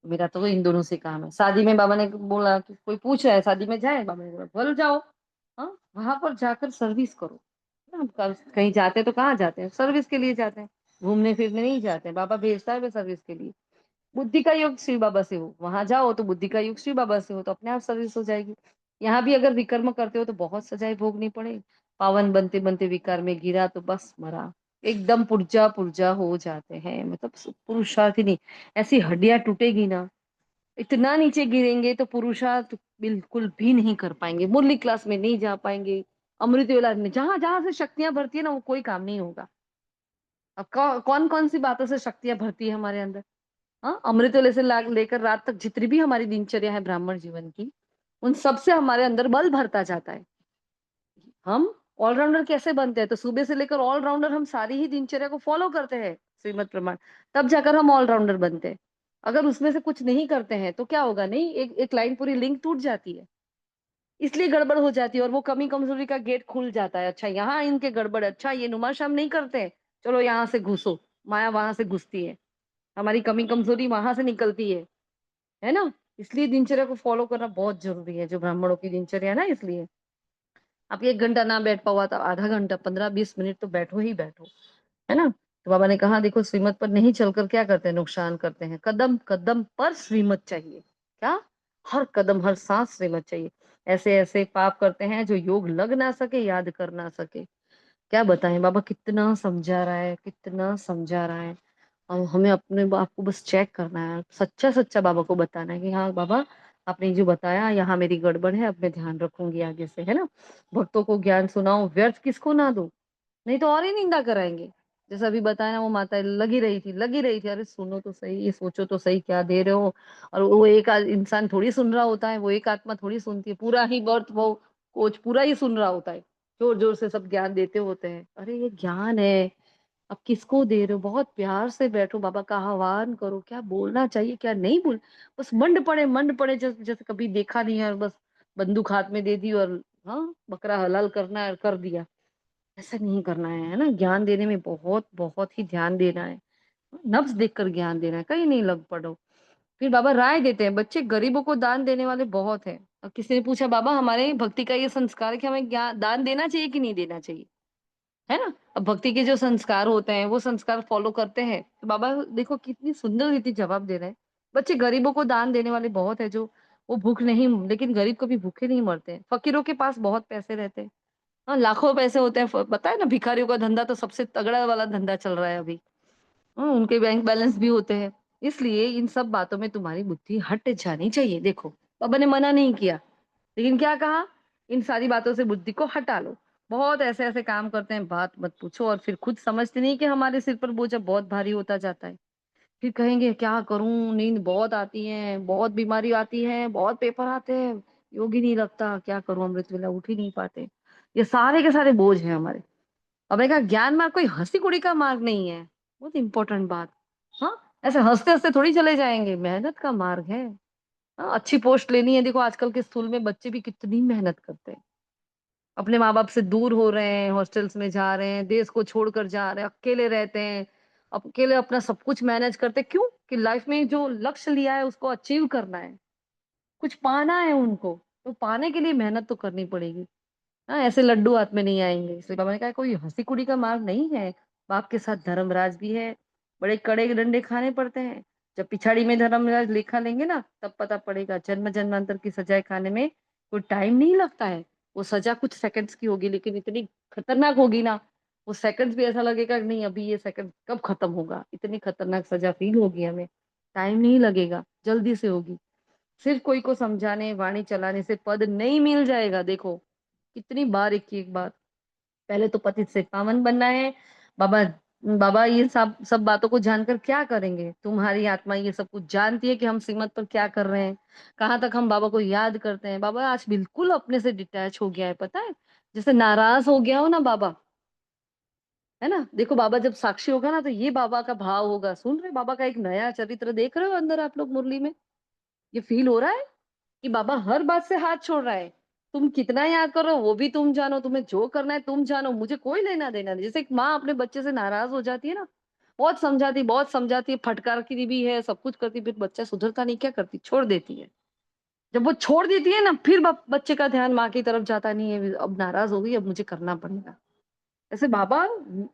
मेरा तो इन दोनों से काम है। शादी में बाबा ने बोला कि कोई पूछ रहा है शादी में जाए, बाबा ने बोला बोल जाओ। हाँ, वहां पर जाकर सर्विस करो ना। हम कहीं जाते हैं तो कहाँ जाते हैं, सर्विस के लिए जाते हैं, घूमने फिरने नहीं जाते हैं। बाबा भेजता है सर्विस के लिए। बुद्धि का योग शिव बाबा से हो, वहां जाओ तो बुद्धि का योग शिव बाबा से हो, तो अपने आप सर्विस हो जाएगी। यहाँ भी अगर विकर्म करते हो तो बहुत सजाएं भोगनी पड़े। पावन बनते बनते विकार में गिरा तो बस मरा, एकदम पुर्जा पुर्जा हो जाते हैं। मतलब पुरुषार्थ ही नहीं, ऐसी हड्डियां टूटेगी ना, इतना नीचे गिरेंगे तो पुरुषार्थ बिल्कुल भी नहीं कर पाएंगे, मुरली क्लास में नहीं जा पाएंगे, अमृत वेला में जहां जहां से शक्तियां भरती है ना वो कोई काम नहीं होगा। अब कौन कौन सी बातों से शक्तियां भरती है हमारे अंदर। हाँ, अमृत वेले से लेकर रात तक जितनी भी हमारी दिनचर्या है ब्राह्मण जीवन की, उन सब से हमारे अंदर बल भरता जाता है। हम ऑलराउंडर कैसे बनते हैं, तो सुबह से लेकर ऑलराउंडर हम सारी ही दिनचर्या को फॉलो करते हैं श्रीमद प्रमाण, तब जाकर हम ऑलराउंडर बनते हैं। अगर उसमें से कुछ नहीं करते हैं तो क्या होगा, नहीं, एक एक लाइन पूरी लिंक टूट जाती है, इसलिए गड़बड़ हो जाती है, और वो कमी कमजोरी का गेट खुल जाता है। अच्छा यहाँ इनके गड़बड़, अच्छा ये नुमाशाम नहीं करते, चलो यहाँ से घुसो, माया वहां से घुसती है, हमारी कमी कमजोरी वहां से निकलती है ना। इसलिए दिनचर्या को फॉलो करना बहुत जरूरी है, जो ब्राह्मणों की दिनचर्या है ना। इसलिए आप 1 घंटा ना बैठ पाओ तो आधा घंटा 15-20 मिनट तो बैठो ही बैठो, है ना। तो बाबा ने कहा देखो श्रीमत पर नहीं चलकर क्या करते हैं, नुकसान करते हैं। कदम कदम पर श्रीमत चाहिए, क्या, हर कदम हर सांस श्रीमत चाहिए। ऐसे ऐसे पाप करते हैं जो योग लग ना सके, याद कर ना सके। क्या बताएं, बाबा कितना समझा रहा है, कितना समझा रहा है। और हमें अपने आप को बस चेक करना है, सच्चा सच्चा बाबा को बताना है कि हाँ बाबा आपने जो बताया यहाँ मेरी गड़बड़ है, अब मैं ध्यान रखूंगी आगे से, है ना। भक्तों को ज्ञान सुनाओ, व्यर्थ किसको ना दो, नहीं तो और ही निंदा कराएंगे। जैसा अभी बताया ना, वो माता लगी रही थी, अरे सुनो तो सही, ये सोचो तो सही क्या दे रहे हो। और वो एक इंसान थोड़ी सुन रहा होता है, वो एक आत्मा थोड़ी सुनती है, पूरा ही बर्थ वो कोच पूरा ही सुन रहा होता है, जोर जोर से सब ज्ञान देते होते हैं। अरे ये ज्ञान है, अब किसको दे रहे हो, बहुत प्यार से बैठो, बाबा का आह्वान करो, क्या बोलना चाहिए क्या नहीं बोल, बस मंड पड़े जैसे जैसे कभी देखा नहीं है, और बस बंदूक हाथ में दे दी और हाँ बकरा हलाल करना है कर दिया। ऐसा नहीं करना है ना। ज्ञान देने में बहुत बहुत ही ध्यान देना है, नब्ज देखकर ज्ञान देना है, कहीं नहीं लग पड़ो। फिर बाबा राय देते हैं, बच्चे गरीबों को दान देने वाले बहुत है। अब किसी ने पूछा बाबा हमारे भक्ति का ये संस्कार है कि हमें ज्ञान दान देना चाहिए कि नहीं देना चाहिए। है ना? अब भक्ति के जो संस्कार होते हैं, वो संस्कार फॉलो करते हैं। तो बाबा देखो कितनी सुंदर रीति जवाब दे रहे हैं। बच्चे गरीबों को दान देने वाले बहुत है, जो वो भूख नहीं, लेकिन गरीब कभी भूखे नहीं मरते हैं। फकीरों के पास बहुत पैसे रहते हैं। हाँ, लाखों पैसे होते हैं। पता है ना, भिखारियों का धंधा तो सबसे तगड़ा वाला धंधा चल रहा है अभी। उनके बैंक बैलेंस भी होते हैं। इसलिए इन सब बातों में तुम्हारी बुद्धि हट जानी चाहिए। देखो, बाबा ने मना नहीं किया, लेकिन क्या कहा? इन सारी बातों से बुद्धि को हटा लो। बहुत ऐसे-ऐसे काम करते हैं, बात मत पूछो, और फिर खुद समझते नहीं कि हमारे सिर पर बोझ अब बहुत भारी होता जाता है। फिर कहेंगे क्या करूँ? नींद बहुत आती है, बहुत बीमारी आती है, बहुत पेपर आते हैं, योग ही नहीं लगता, क्या करूँ? अमृत वेला उठ ही नहीं पाते। ये सारे के सारे बोझ हैं हमारे। अब देखा, ज्ञान मार्ग कोई हँसी-कुड़ी का मार्ग नहीं है। बहुत इम्पोर्टेंट बात। हाँ, ऐसे हँसते-हँसते थोड़ी चले जाएँगे, मेहनत का मार्ग है। हाँ, अच्छी पोस्ट लेनी है, देखो आजकल के स्कूल में बच्चे भी कितनी मेहनत करते हैं। अपने माँ-बाप से दूर हो रहे हैं, हॉस्टल्स में जा रहे हैं, देश को छोड़कर जा रहे हैं, अकेले रहते हैं, अकेले अपना सब कुछ मैनेज करते हैं। क्यों? कि लाइफ में जो लक्ष्य लिया है उसको अचीव करना है, कुछ पाना है उनको, तो पाने के लिए मेहनत तो करनी पड़ेगी। हाँ, ऐसे लड्डू हाथ में नहीं आएँगे। इसलिए बाबा ने कहा कोई हँसी-कुड़ी का मार्ग नहीं है। बाप के साथ धर्मराज भी है, बड़े कड़े डंडे खाने पड़ते हैं। जब पिछाड़ी में धर्मराज लेखा लेंगे ना, तब पता पड़ेगा जन्म-जन्मांतर की सजाएँ खाने में कोई टाइम नहीं लगता है। वो सज़ा कुछ सेकंड्स की होगी, लेकिन इतनी खतरनाक होगी ना, वो सेकंड्स भी ऐसा लगेगा कि नहीं अभी ये सेकंड कब खत्म होगा, इतनी खतरनाक सज़ा फ़ील होगी हमें। टाइम नहीं लगेगा, जल्दी से होगी। सिर्फ कोई को समझाने, वाणी चलाने से पद नहीं मिल जाएगा। देखो, कितनी बार एक की एक बात। पहले तो पतित से पावन बनना है। बाबा बाबा ये सब सब बातों को जानकर क्या करेंगे? तुम्हारी आत्मा ये सब कुछ जानती है कि हम श्रीमत पर क्या कर रहे हैं, कहाँ तक हम बाबा को याद करते हैं। बाबा आज बिल्कुल अपने से डिटैच हो गया है, पता है? जैसे नाराज़ हो गया हो ना बाबा, है ना? देखो बाबा जब साक्षी होगा ना, तो ये बाबा का भाव होगा। सुन रहे हो? बाबा का एक नया चरित्र देख रहे हो अंदर आप लोग मुरली में? ये फ़ील हो रहा है? कि बाबा हर बात से हाथ छोड़ रहा है। तुम कितना याद करो वो भी तुम जानो, तुम्हें जो करना है तुम जानो, मुझे कोई लेना-देना नहीं। जैसे एक माँ अपने बच्चे से नाराज़ हो जाती है ना, बहुत समझाती है, फटकारती भी है, सब कुछ करती है, फिर बच्चा सुधरता नहीं, क्या करती? छोड़ देती है। जब वो छोड़ देती है ना, फिर बच्चे का ध्यान माँ की तरफ जाता नहीं है, अब नाराज़ हो गई, अब मुझे करना पड़ेगा। ऐसे बाबा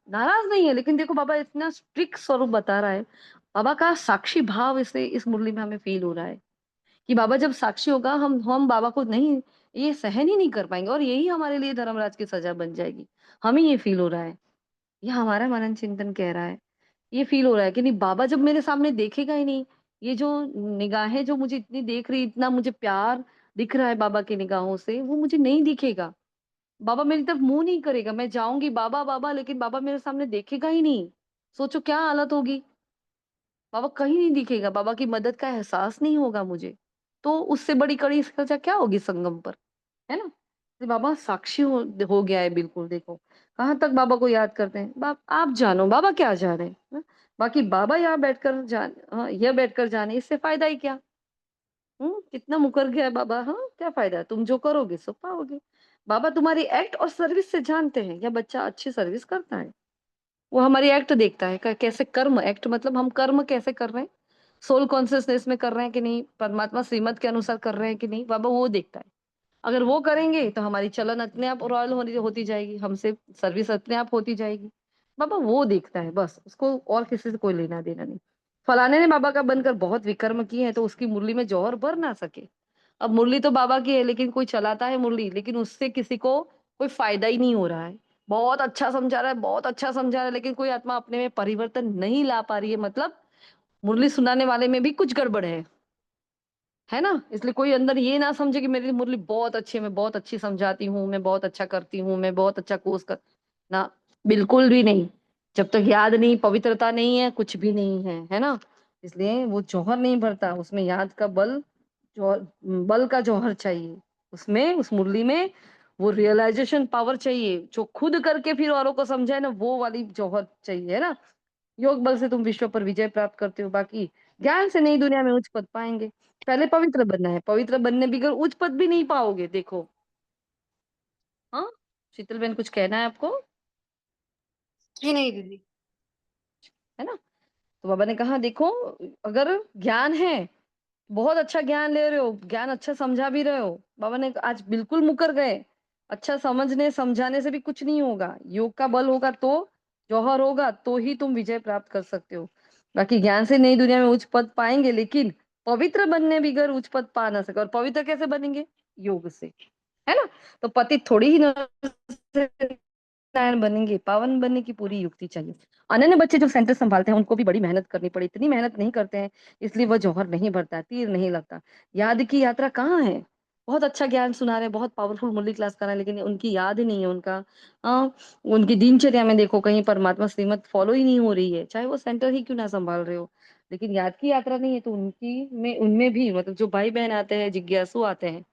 नाराज़ नहीं है, लेकिन देखो बाबा इतना स्ट्रिक्ट स्वरूप बता रहा है। बाबा का साक्षी भाव इसे इस मुरली में हमें फ़ील हो रहा है। कि बाबा जब साक्षी होगा, हम बाबा को नहीं, ये सहन ही नहीं कर पाएँगे, और यही हमारे लिए धर्मराज की सज़ा बन जाएगी। हमें ये फ़ील हो रहा है, ये हमारा मनन चिंतन कह रहा है। ये फ़ील हो रहा है कि नहीं, बाबा जब मेरे सामने देखेगा ही नहीं, ये जो निगाहें जो मुझे इतनी देख रही, इतना मुझे प्यार दिख रहा है बाबा की निगाहों से, वो मुझे नहीं दिखेगा। बाबा मेरी तरफ मुँह नहीं करेगा, मैं जाऊँगी बाबा, बाबा, लेकिन बाबा मेरे सामने देखेगा ही नहीं। सोचो क्या हालत होगी? बाबा कहीं नहीं दिखेगा, बाबा की मदद का एहसास नहीं होगा मुझे। तो उससे बड़ी कड़ी सज़ा क्या होगी संगम पर, है ना? तो बाबा साक्षी हो गया है बिल्कुल। देखो, कहाँ तक बाबा को याद करते हैं। आप जानो बाबा क्या जाने, हैं? बाकी बाबा यहाँ बैठकर यह बैठकर जाने, इससे फ़ायदा ही क्या? कितना मुकर गया है बाबा, हाँ, क्या फ़ायदा है? तुम जो करोगे सो पाओगे। बाबा तुम्हारी एक्ट और सर्विस से जानते हैं, यह बच्चा अच्छी सर्विस करता है। वो हमारी एक्ट देखता है, कैसे कर्म, एक्ट मतलब हम कर्म कैसे कर रहे हैं, सोल कॉन्शियसनेस में कर रहे हैं कि नहीं, परमात्मा श्रीमत के अनुसार कर रहे हैं कि नहीं, बाबा वो देखता है। अगर वो करेंगे तो हमारी चलन अपने आप रॉयल होनी होती जाएगी, हमसे सर्विस अपने आप होती जाएगी। बाबा वो देखता है बस, उसको और किसी से कोई लेना देना नहीं। फलाने ने बाबा का बनकर बहुत विकर्म किए हैं, तो उसकी मुरली में जौहर भर ना सके। अब मुरली तो बाबा की है, लेकिन कोई चलाता है मुरली, लेकिन उससे किसी को कोई फायदा ही नहीं हो रहा है। बहुत अच्छा समझा रहा है, बहुत अच्छा समझा रहा है, लेकिन कोई आत्मा अपने में परिवर्तन नहीं ला पा रही है, मतलब मुरली सुनाने वाले में भी कुछ गड़बड़ है ना? इसलिए कोई अंदर ये ना समझे कि मेरी मुरली बहुत अच्छी है, मैं बहुत अच्छी समझाती हूँ, मैं बहुत अच्छा करती हूँ, मैं बहुत अच्छा कोर्स कर, ना, बिल्कुल भी नहीं। जब तक याद नहीं, पवित्रता नहीं है, कुछ भी नहीं है ना? इसलिए वो जौहर नहीं भरता, उसमें याद का जौहर बल का जौहर चाहिए। उसमें, उस मुरली में वो रियलाइज़ेशन पावर चाहिए, जो खुद करके फिर औरों को समझाए ना, वो वाली जौहर चाहिए, है ना? योग बल से तुम विश्व पर विजय प्राप्त करते हो, बाकी ज्ञान से नई दुनिया में उच्च पद पाएँगे। पहले पवित्र बनना है, पवित्र बनने बगैर उच्च पद भी नहीं पाओगे, देखो। हाँ? शीतल बहन कुछ कहना है आपको? जी नहीं दीदी। है ना? तो बाबा ने कहा देखो, अगर ज्ञान है, बहुत अच्छा ज्ञान ले रहे हो, ज्ञान अच्छा समझा भी रहे हो। बाबा ने आज बिल्कुल मुकर गए। अच्छा समझने समझाने से भी कुछ नहीं होगा। योग का बल होगा तो, जौहर होगा तो ही तुम विजय प्राप्त कर सकते हो। बाकी ज्ञान से नई दुनिया में उच्च पद पाएंगे, लेकिन पवित्र बनने बिगर उच्च पद पा ना सके। और पवित्र कैसे बनेंगे? योग से, है ना? तो पति थोड़ी ही नर से नारायण बनेंगे, पावन बनने की पूरी युक्ति चाहिए। अनन्य बच्चे जो सेंटर संभालते हैं उनको भी बड़ी मेहनत करनी पड़ी, इतनी मेहनत नहीं करते हैं, इसलिए वह जौहर नहीं भरता, तीर नहीं लगता। याद की यात्रा कहाँ है? बहुत अच्छा ज्ञान सुना रहे हैं, बहुत पावरफुल मुरली क्लास करा रहे हैं, लेकिन उनकी याद ही नहीं है। उनका उनकी दिनचर्या में देखो, कहीं परमात्मा श्रीमत फॉलो ही नहीं हो रही है, चाहे वो सेंटर ही क्यों ना संभाल रहे हो। लेकिन याद की यात्रा नहीं है, तो उनकी में उनमें भी मतलब जो भाई बहन आते हैं, जिज्ञासु आते हैं,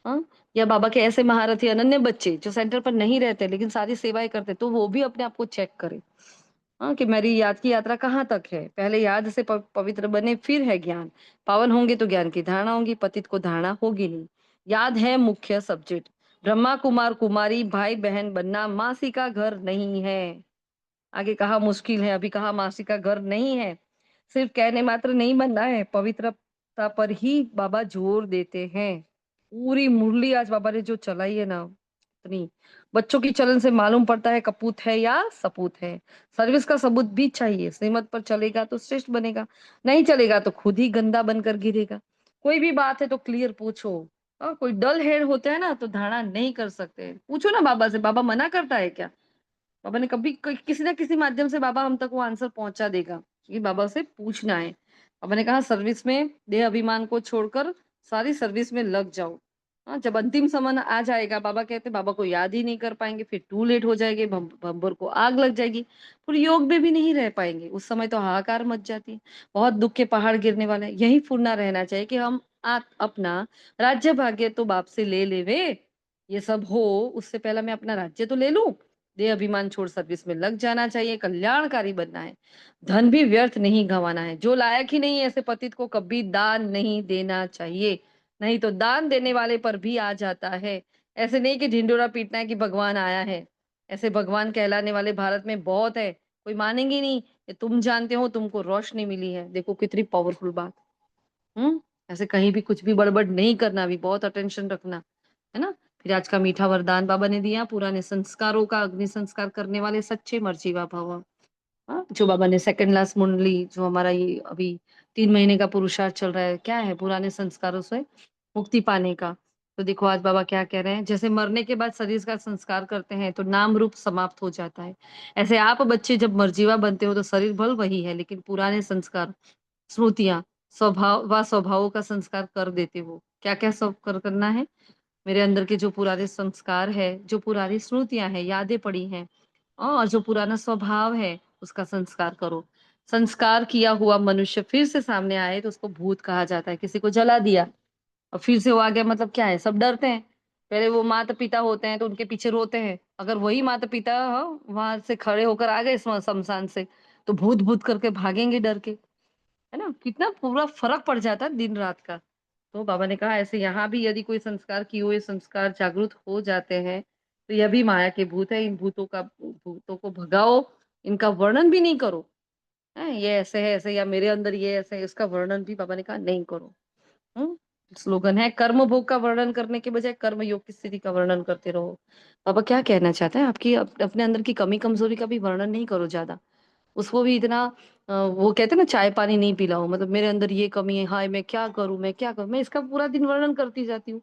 हाँ, या बाबा के ऐसे महारथी अनन्य बच्चे जो सेंटर पर नहीं रहते लेकिन सारी सेवाएं करते, तो वो भी अपने आप को चेक करे, हाँ, कि मेरी याद की यात्रा कहाँ तक है। पहले याद से पवित्र बने, फिर है ज्ञान। पावन होंगे तो ज्ञान की धारणा होगी, पतित को धारणा होगी नहीं। याद है मुख्य सब्जेक्ट। ब्रह्मा कुमार कुमारी भाई बहन बनना मासी का घर नहीं है। आगे कहा मुश्किल है, अभी कहा मासी का घर नहीं है। सिर्फ कहने मात्र नहीं बनना है, पवित्रता पर ही बाबा जोर देते हैं। पूरी मुरली आज बाबा ने जो चलाई है ना, इतनी बच्चों की चलन से मालूम पड़ता है कपूत है या सपूत है। सर्विस का सबूत भी चाहिए। श्रीमत पर चलेगा तो श्रेष्ठ बनेगा, नहीं चलेगा तो खुद ही गंदा बनकर गिरेगा। कोई भी बात है तो क्लियर पूछो। कोई डल हेड होता है ना तो धारणा नहीं कर सकते, पूछो ना बाबा से, बाबा मना करता है क्या? बाबा ने कभी किसी ना किसी माध्यम से बाबा हम तक वो आंसर पहुंचा देगा, कि बाबा से पूछना है। बाबा ने कहा सर्विस में देह अभिमान को छोड़कर सारी सर्विस में लग जाओ। हाँ, जब अंतिम समय आ जाएगा, बाबा कहते बाबा को याद ही नहीं कर पाएंगे, फिर टू लेट हो जाएंगे, भंबर को आग लग जाएगी, फिर योग में भी नहीं रह पाएंगे। उस समय तो हाहाकार मच जाती है, बहुत दुख के पहाड़ गिरने वाले। यही फुरना रहना चाहिए कि हम अपना राज्य भाग्य तो बाप से ले लेवे, ये सब हो उससे पहले मैं अपना राज्य तो ले लूं। देह अभिमान छोड़ सर्विस में लग जाना चाहिए, कल्याणकारी बनना है। धन भी व्यर्थ नहीं गंवाना है। जो लायक ही नहीं है ऐसे पतित को कभी दान नहीं देना चाहिए, नहीं तो दान देने वाले पर भी आ जाता है। ऐसे नहीं कि ढिंडोरा पीटना है कि भगवान आया है। ऐसे भगवान कहलाने वाले भारत में बहुत है, कोई मानेंगे नहीं। ये तुम जानते हो तुमको रोशनी मिली है, देखो कितनी पावरफुल बात। हम्म, ऐसे कहीं भी कुछ भी गड़बड़ नहीं करना, भी बहुत अटेंशन रखना, है ना? फिर आज का मीठा वरदान बाबा ने दिया, पुराने संस्कारों का अग्नि संस्कार करने वाले सच्चे मर्जीवा भव। हाँ, जो बाबा ने सेकंड लास्ट मुंडली, जो हमारा ये अभी 3 महीने का पुरुषार्थ चल रहा है, क्या है? पुराने संस्कारों से मुक्ति पाने का। तो देखो आज बाबा क्या कह रहे हैं, जैसे मरने के बाद शरीर का संस्कार करते हैं तो नाम रूप समाप्त हो जाता है, ऐसे आप बच्चे जब मर्जीवा बनते हो तो शरीर भल वही है, लेकिन पुराने संस्कार, स्मृतियां, स्वभावों का संस्कार कर देते हो। क्या क्या सब करना है? मेरे अंदर के जो पुराने संस्कार है, जो पुरानी स्मृतियां हैं, यादें पड़ी हैं, और जो पुराना स्वभाव है उसका संस्कार करो। संस्कार किया हुआ मनुष्य फिर से सामने आए तो उसको भूत कहा जाता है। किसी को जला दिया और फिर से वो आ गया, मतलब क्या है? सब डरते हैं। पहले वो माता पिता होते हैं तो उनके पीछे रोते हैं, अगर वही माता पिता वहां से खड़े होकर आ गए शमशान से, तो भूत भूत करके भागेंगे डर के, है ना? कितना पूरा फर्क पड़ जाता है दिन रात का। तो बाबा ने कहा ऐसे यहाँ भी यदि कोई संस्कार किए हुए संस्कार जागृत हो जाते हैं तो यह भी माया के भूत है। इन भूतों को भगाओ, इनका वर्णन भी नहीं करो। ये ऐसे है ऐसे, या मेरे अंदर ये ऐसे है, इसका वर्णन भी बाबा ने कहा नहीं करो। हम्म, स्लोगन है कर्म भोग का वर्णन करने के बजाय कर्म योग की स्थिति का वर्णन करते रहो। बाबा क्या कहना चाहते हैं, आपकी अपने अंदर की कमी कमजोरी का भी वर्णन नहीं करो ज्यादा। उसको भी इतना वो कहते हैं ना, चाय पानी नहीं पिलाओ, मतलब मेरे अंदर ये कमी है, हाय मैं क्या करूं, मैं क्या करूं, मैं इसका पूरा दिन वर्णन करती जाती हूँ।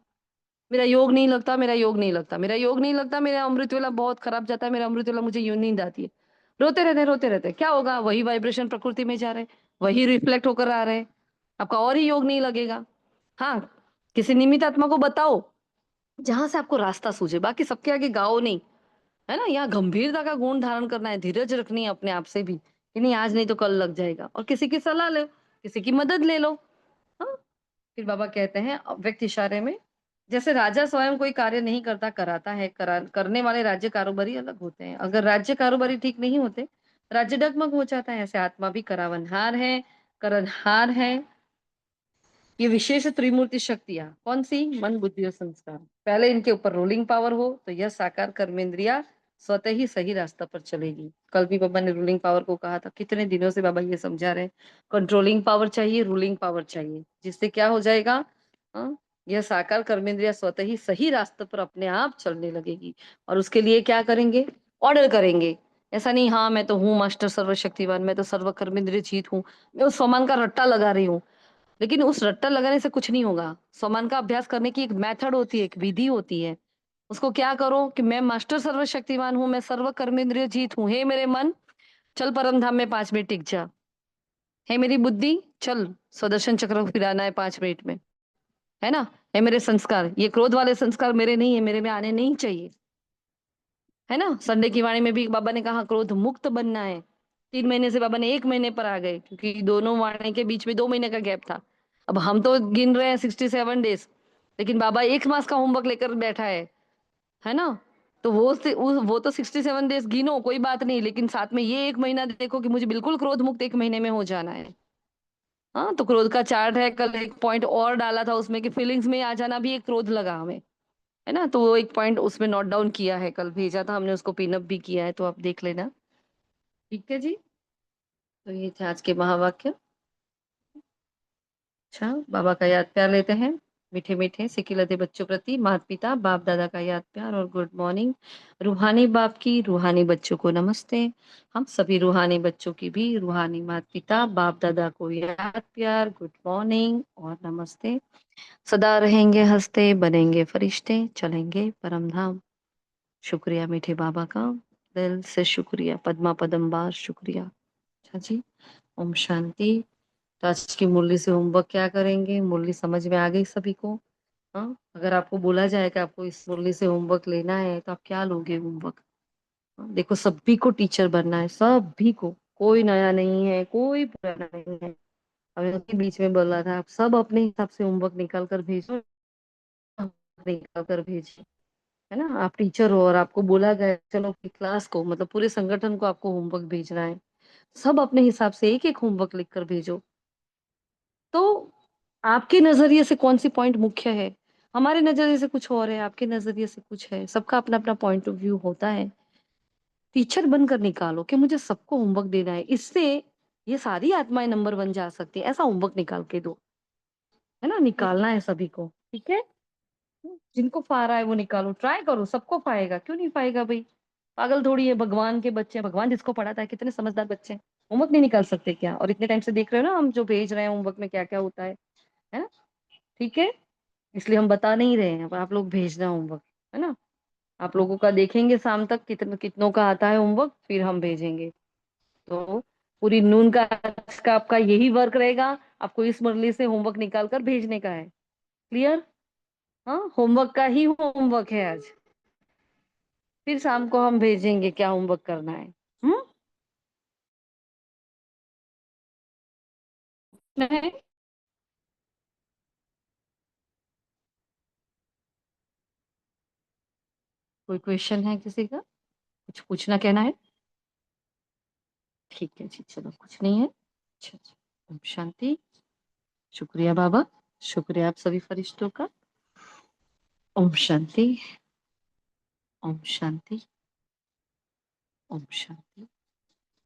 मेरा योग नहीं लगता, मेरा योग नहीं लगता, मेरा योग नहीं लगता, मेरा अमृत वेला बहुत खराब जाता है, मेरा अमृत वेला मुझे यूं नींद आती है। रोते रहते क्या होगा? वही वाइब्रेशन प्रकृति में जा रहे, वही रिफ्लेक्ट होकर आ रहे, आपका और ही योग नहीं लगेगा। हाँ, किसी निमित्त आत्मा को बताओ जहां से आपको रास्ता सूझे, बाकी सबके आगे गाओ नहीं, है ना? यहाँ गंभीरता का गुण धारण करना है, धीरज रखनी है अपने आप से भी, कि नहीं आज नहीं तो कल लग जाएगा। और किसी की सलाह लो, किसी की मदद ले लो। हाँ, फिर बाबा कहते हैं व्यक्ति इशारे में, जैसे राजा स्वयं कोई कार्य नहीं करता, कराता है। करने वाले राज्य कारोबारी अलग होते हैं। अगर राज्य कारोबारी ठीक नहीं होते, राज्य डगमग हो जाता है। ऐसे आत्मा भी करावनहार है, करणहार है। ये विशेष त्रिमूर्ति शक्तियां कौन सी? मन बुद्धि और संस्कार। पहले इनके ऊपर रूलिंग पावर हो तो यह साकार कर्मेंद्रिया स्वतः ही सही रास्ता पर चलेगी। कल भी बाबा ने रूलिंग पावर को कहा था, कितने दिनों से बाबा ये समझा रहे हैं, कंट्रोलिंग पावर चाहिए, रूलिंग पावर चाहिए, जिससे क्या हो जाएगा? हाँ, यह साकार कर्मेंद्रिया स्वतः ही सही रास्ते पर अपने आप चलने लगेगी। और उसके लिए क्या करेंगे? ऑर्डर करेंगे। ऐसा नहीं हाँ मैं तो हूँ मास्टर सर्वशक्तिवान, मैं तो सर्व कर्मेंद्रिय जीत हूँ, मैं उस स्वमान का रट्टा लगा रही हूँ। लेकिन उस रट्टा लगाने से कुछ नहीं होगा। स्वमान का अभ्यास करने की एक मेथड होती है, एक विधि होती है। उसको क्या करो कि मैं मास्टर सर्वशक्तिवान हूँ, मैं सर्व कर्मेंद्रिय जीत हूँ। हे मेरे मन, चल परम धाम में 5 मिनट टिक जा। हे मेरी बुद्धि, चल सुदर्शन चक्र को फिराना है 5 मिनट में, है ना? है मेरे संस्कार, ये क्रोध वाले संस्कार मेरे नहीं है, मेरे में आने नहीं चाहिए, है ना? संडे की वाणी में भी बाबा ने कहा क्रोध मुक्त बनना है। 3 महीने से बाबा ने 1 महीने पर आ गए, क्योंकि दोनों वाणी के बीच में 2 महीने का गैप था। अब हम तो गिन रहे हैं 67 डेज, लेकिन बाबा 1 मास का होमवर्क लेकर बैठा है ना? तो वो तो 67 डेज गिनो, कोई बात नहीं, लेकिन साथ में ये 1 महीना देखो कि मुझे बिल्कुल क्रोध मुक्त 1 महीने में हो जाना है। हाँ, तो क्रोध का चार्ट है, कल एक पॉइंट और डाला था उसमें कि फीलिंग्स में आ जाना भी एक क्रोध लगा हमें, है ना? तो वो एक पॉइंट उसमें नोट डाउन किया है, कल भेजा था हमने, उसको पिन अप भी किया है, तो आप देख लेना। ठीक है जी, तो ये थे आज के महावाक्य। अच्छा, बाबा का याद प्यार लेते हैं। मीठे मीठे सिकिलते बच्चों प्रति माता पिता बाप दादा का याद प्यार और गुड मॉर्निंग। रूहानी बाप की रूहानी बच्चों को नमस्ते। हम सभी रूहानी बच्चों की भी रूहानी माता पिता बाप दादा को याद प्यार, गुड मॉर्निंग और नमस्ते। सदा रहेंगे हंसते, बनेंगे फरिश्ते, चलेंगे परम धाम। शुक्रिया मीठे बाबा का, दिल से शुक्रिया, पद्मा पदम्बार शुक्रिया। अच्छा जी, ओम शांति। तो आज की मुरली से होमवर्क क्या करेंगे? मुरली समझ में आ गई सभी को? हाँ, अगर आपको बोला जाए कि आपको इस मुरली से होमवर्क लेना है तो आप क्या लोगे होमवर्क? हाँ, देखो सभी को टीचर बनना है, सभी को, कोई नया नहीं है, कोई पुराना नहीं है। अभी उसके बीच में बोला था, आप सब अपने हिसाब से होमवर्क निकाल कर भेजो, निकाल कर भेजिए, है ना? आप टीचर हो और आपको बोला गया चलो कि क्लास को, मतलब पूरे संगठन को आपको होमवर्क भेजना है, सब अपने हिसाब से एक एक होमवर्क लिख कर भेजो। तो आपके नजरिए से कौन सी पॉइंट मुख्य है? हमारे नजरिए से कुछ और है, आपके नजरिए से कुछ है, सबका अपना अपना पॉइंट ऑफ व्यू होता है। टीचर बनकर निकालो कि मुझे सबको होमवर्क देना है, इससे ये सारी आत्माएं नंबर 1 जा सकती है, ऐसा होमवर्क निकाल के दो, है ना? निकालना है सभी को, ठीक है? जिनको फारा है वो निकालो, ट्राई करो, सबको फाएगा, क्यों नहीं फाएगा भाई? पागल थोड़ी है, भगवान के बच्चे हैं, भगवान जिसको पढ़ाता है, कितने समझदार बच्चे हैं, होमवर्क नहीं निकाल सकते क्या? और इतने टाइम से देख रहे हो ना हम जो भेज रहे हैं होमवर्क में क्या क्या होता है ना? ठीक है, इसलिए हम बता नहीं रहे हैं, अब आप लोग भेजना होमवर्क, है ना? आप लोगों का देखेंगे शाम तक कितनों का आता है होमवर्क, फिर हम भेजेंगे। तो पूरी नून का आज का आपका यही वर्क रहेगा, आपको इस मुरली से होमवर्क निकाल कर भेजने का है। क्लियर? हाँ, होमवर्क का ही होमवर्क है आज, फिर शाम को हम भेजेंगे क्या होमवर्क करना है। हम्म, नहीं? कोई क्वेश्चन है किसी का? कुछ पूछना कहना है? ठीक है जी, चलो कुछ नहीं है। अच्छा अच्छा, ओम शांति। शुक्रिया बाबा, शुक्रिया आप सभी फरिश्तों का। ओम शांति, ओम शांति, ओम शांति।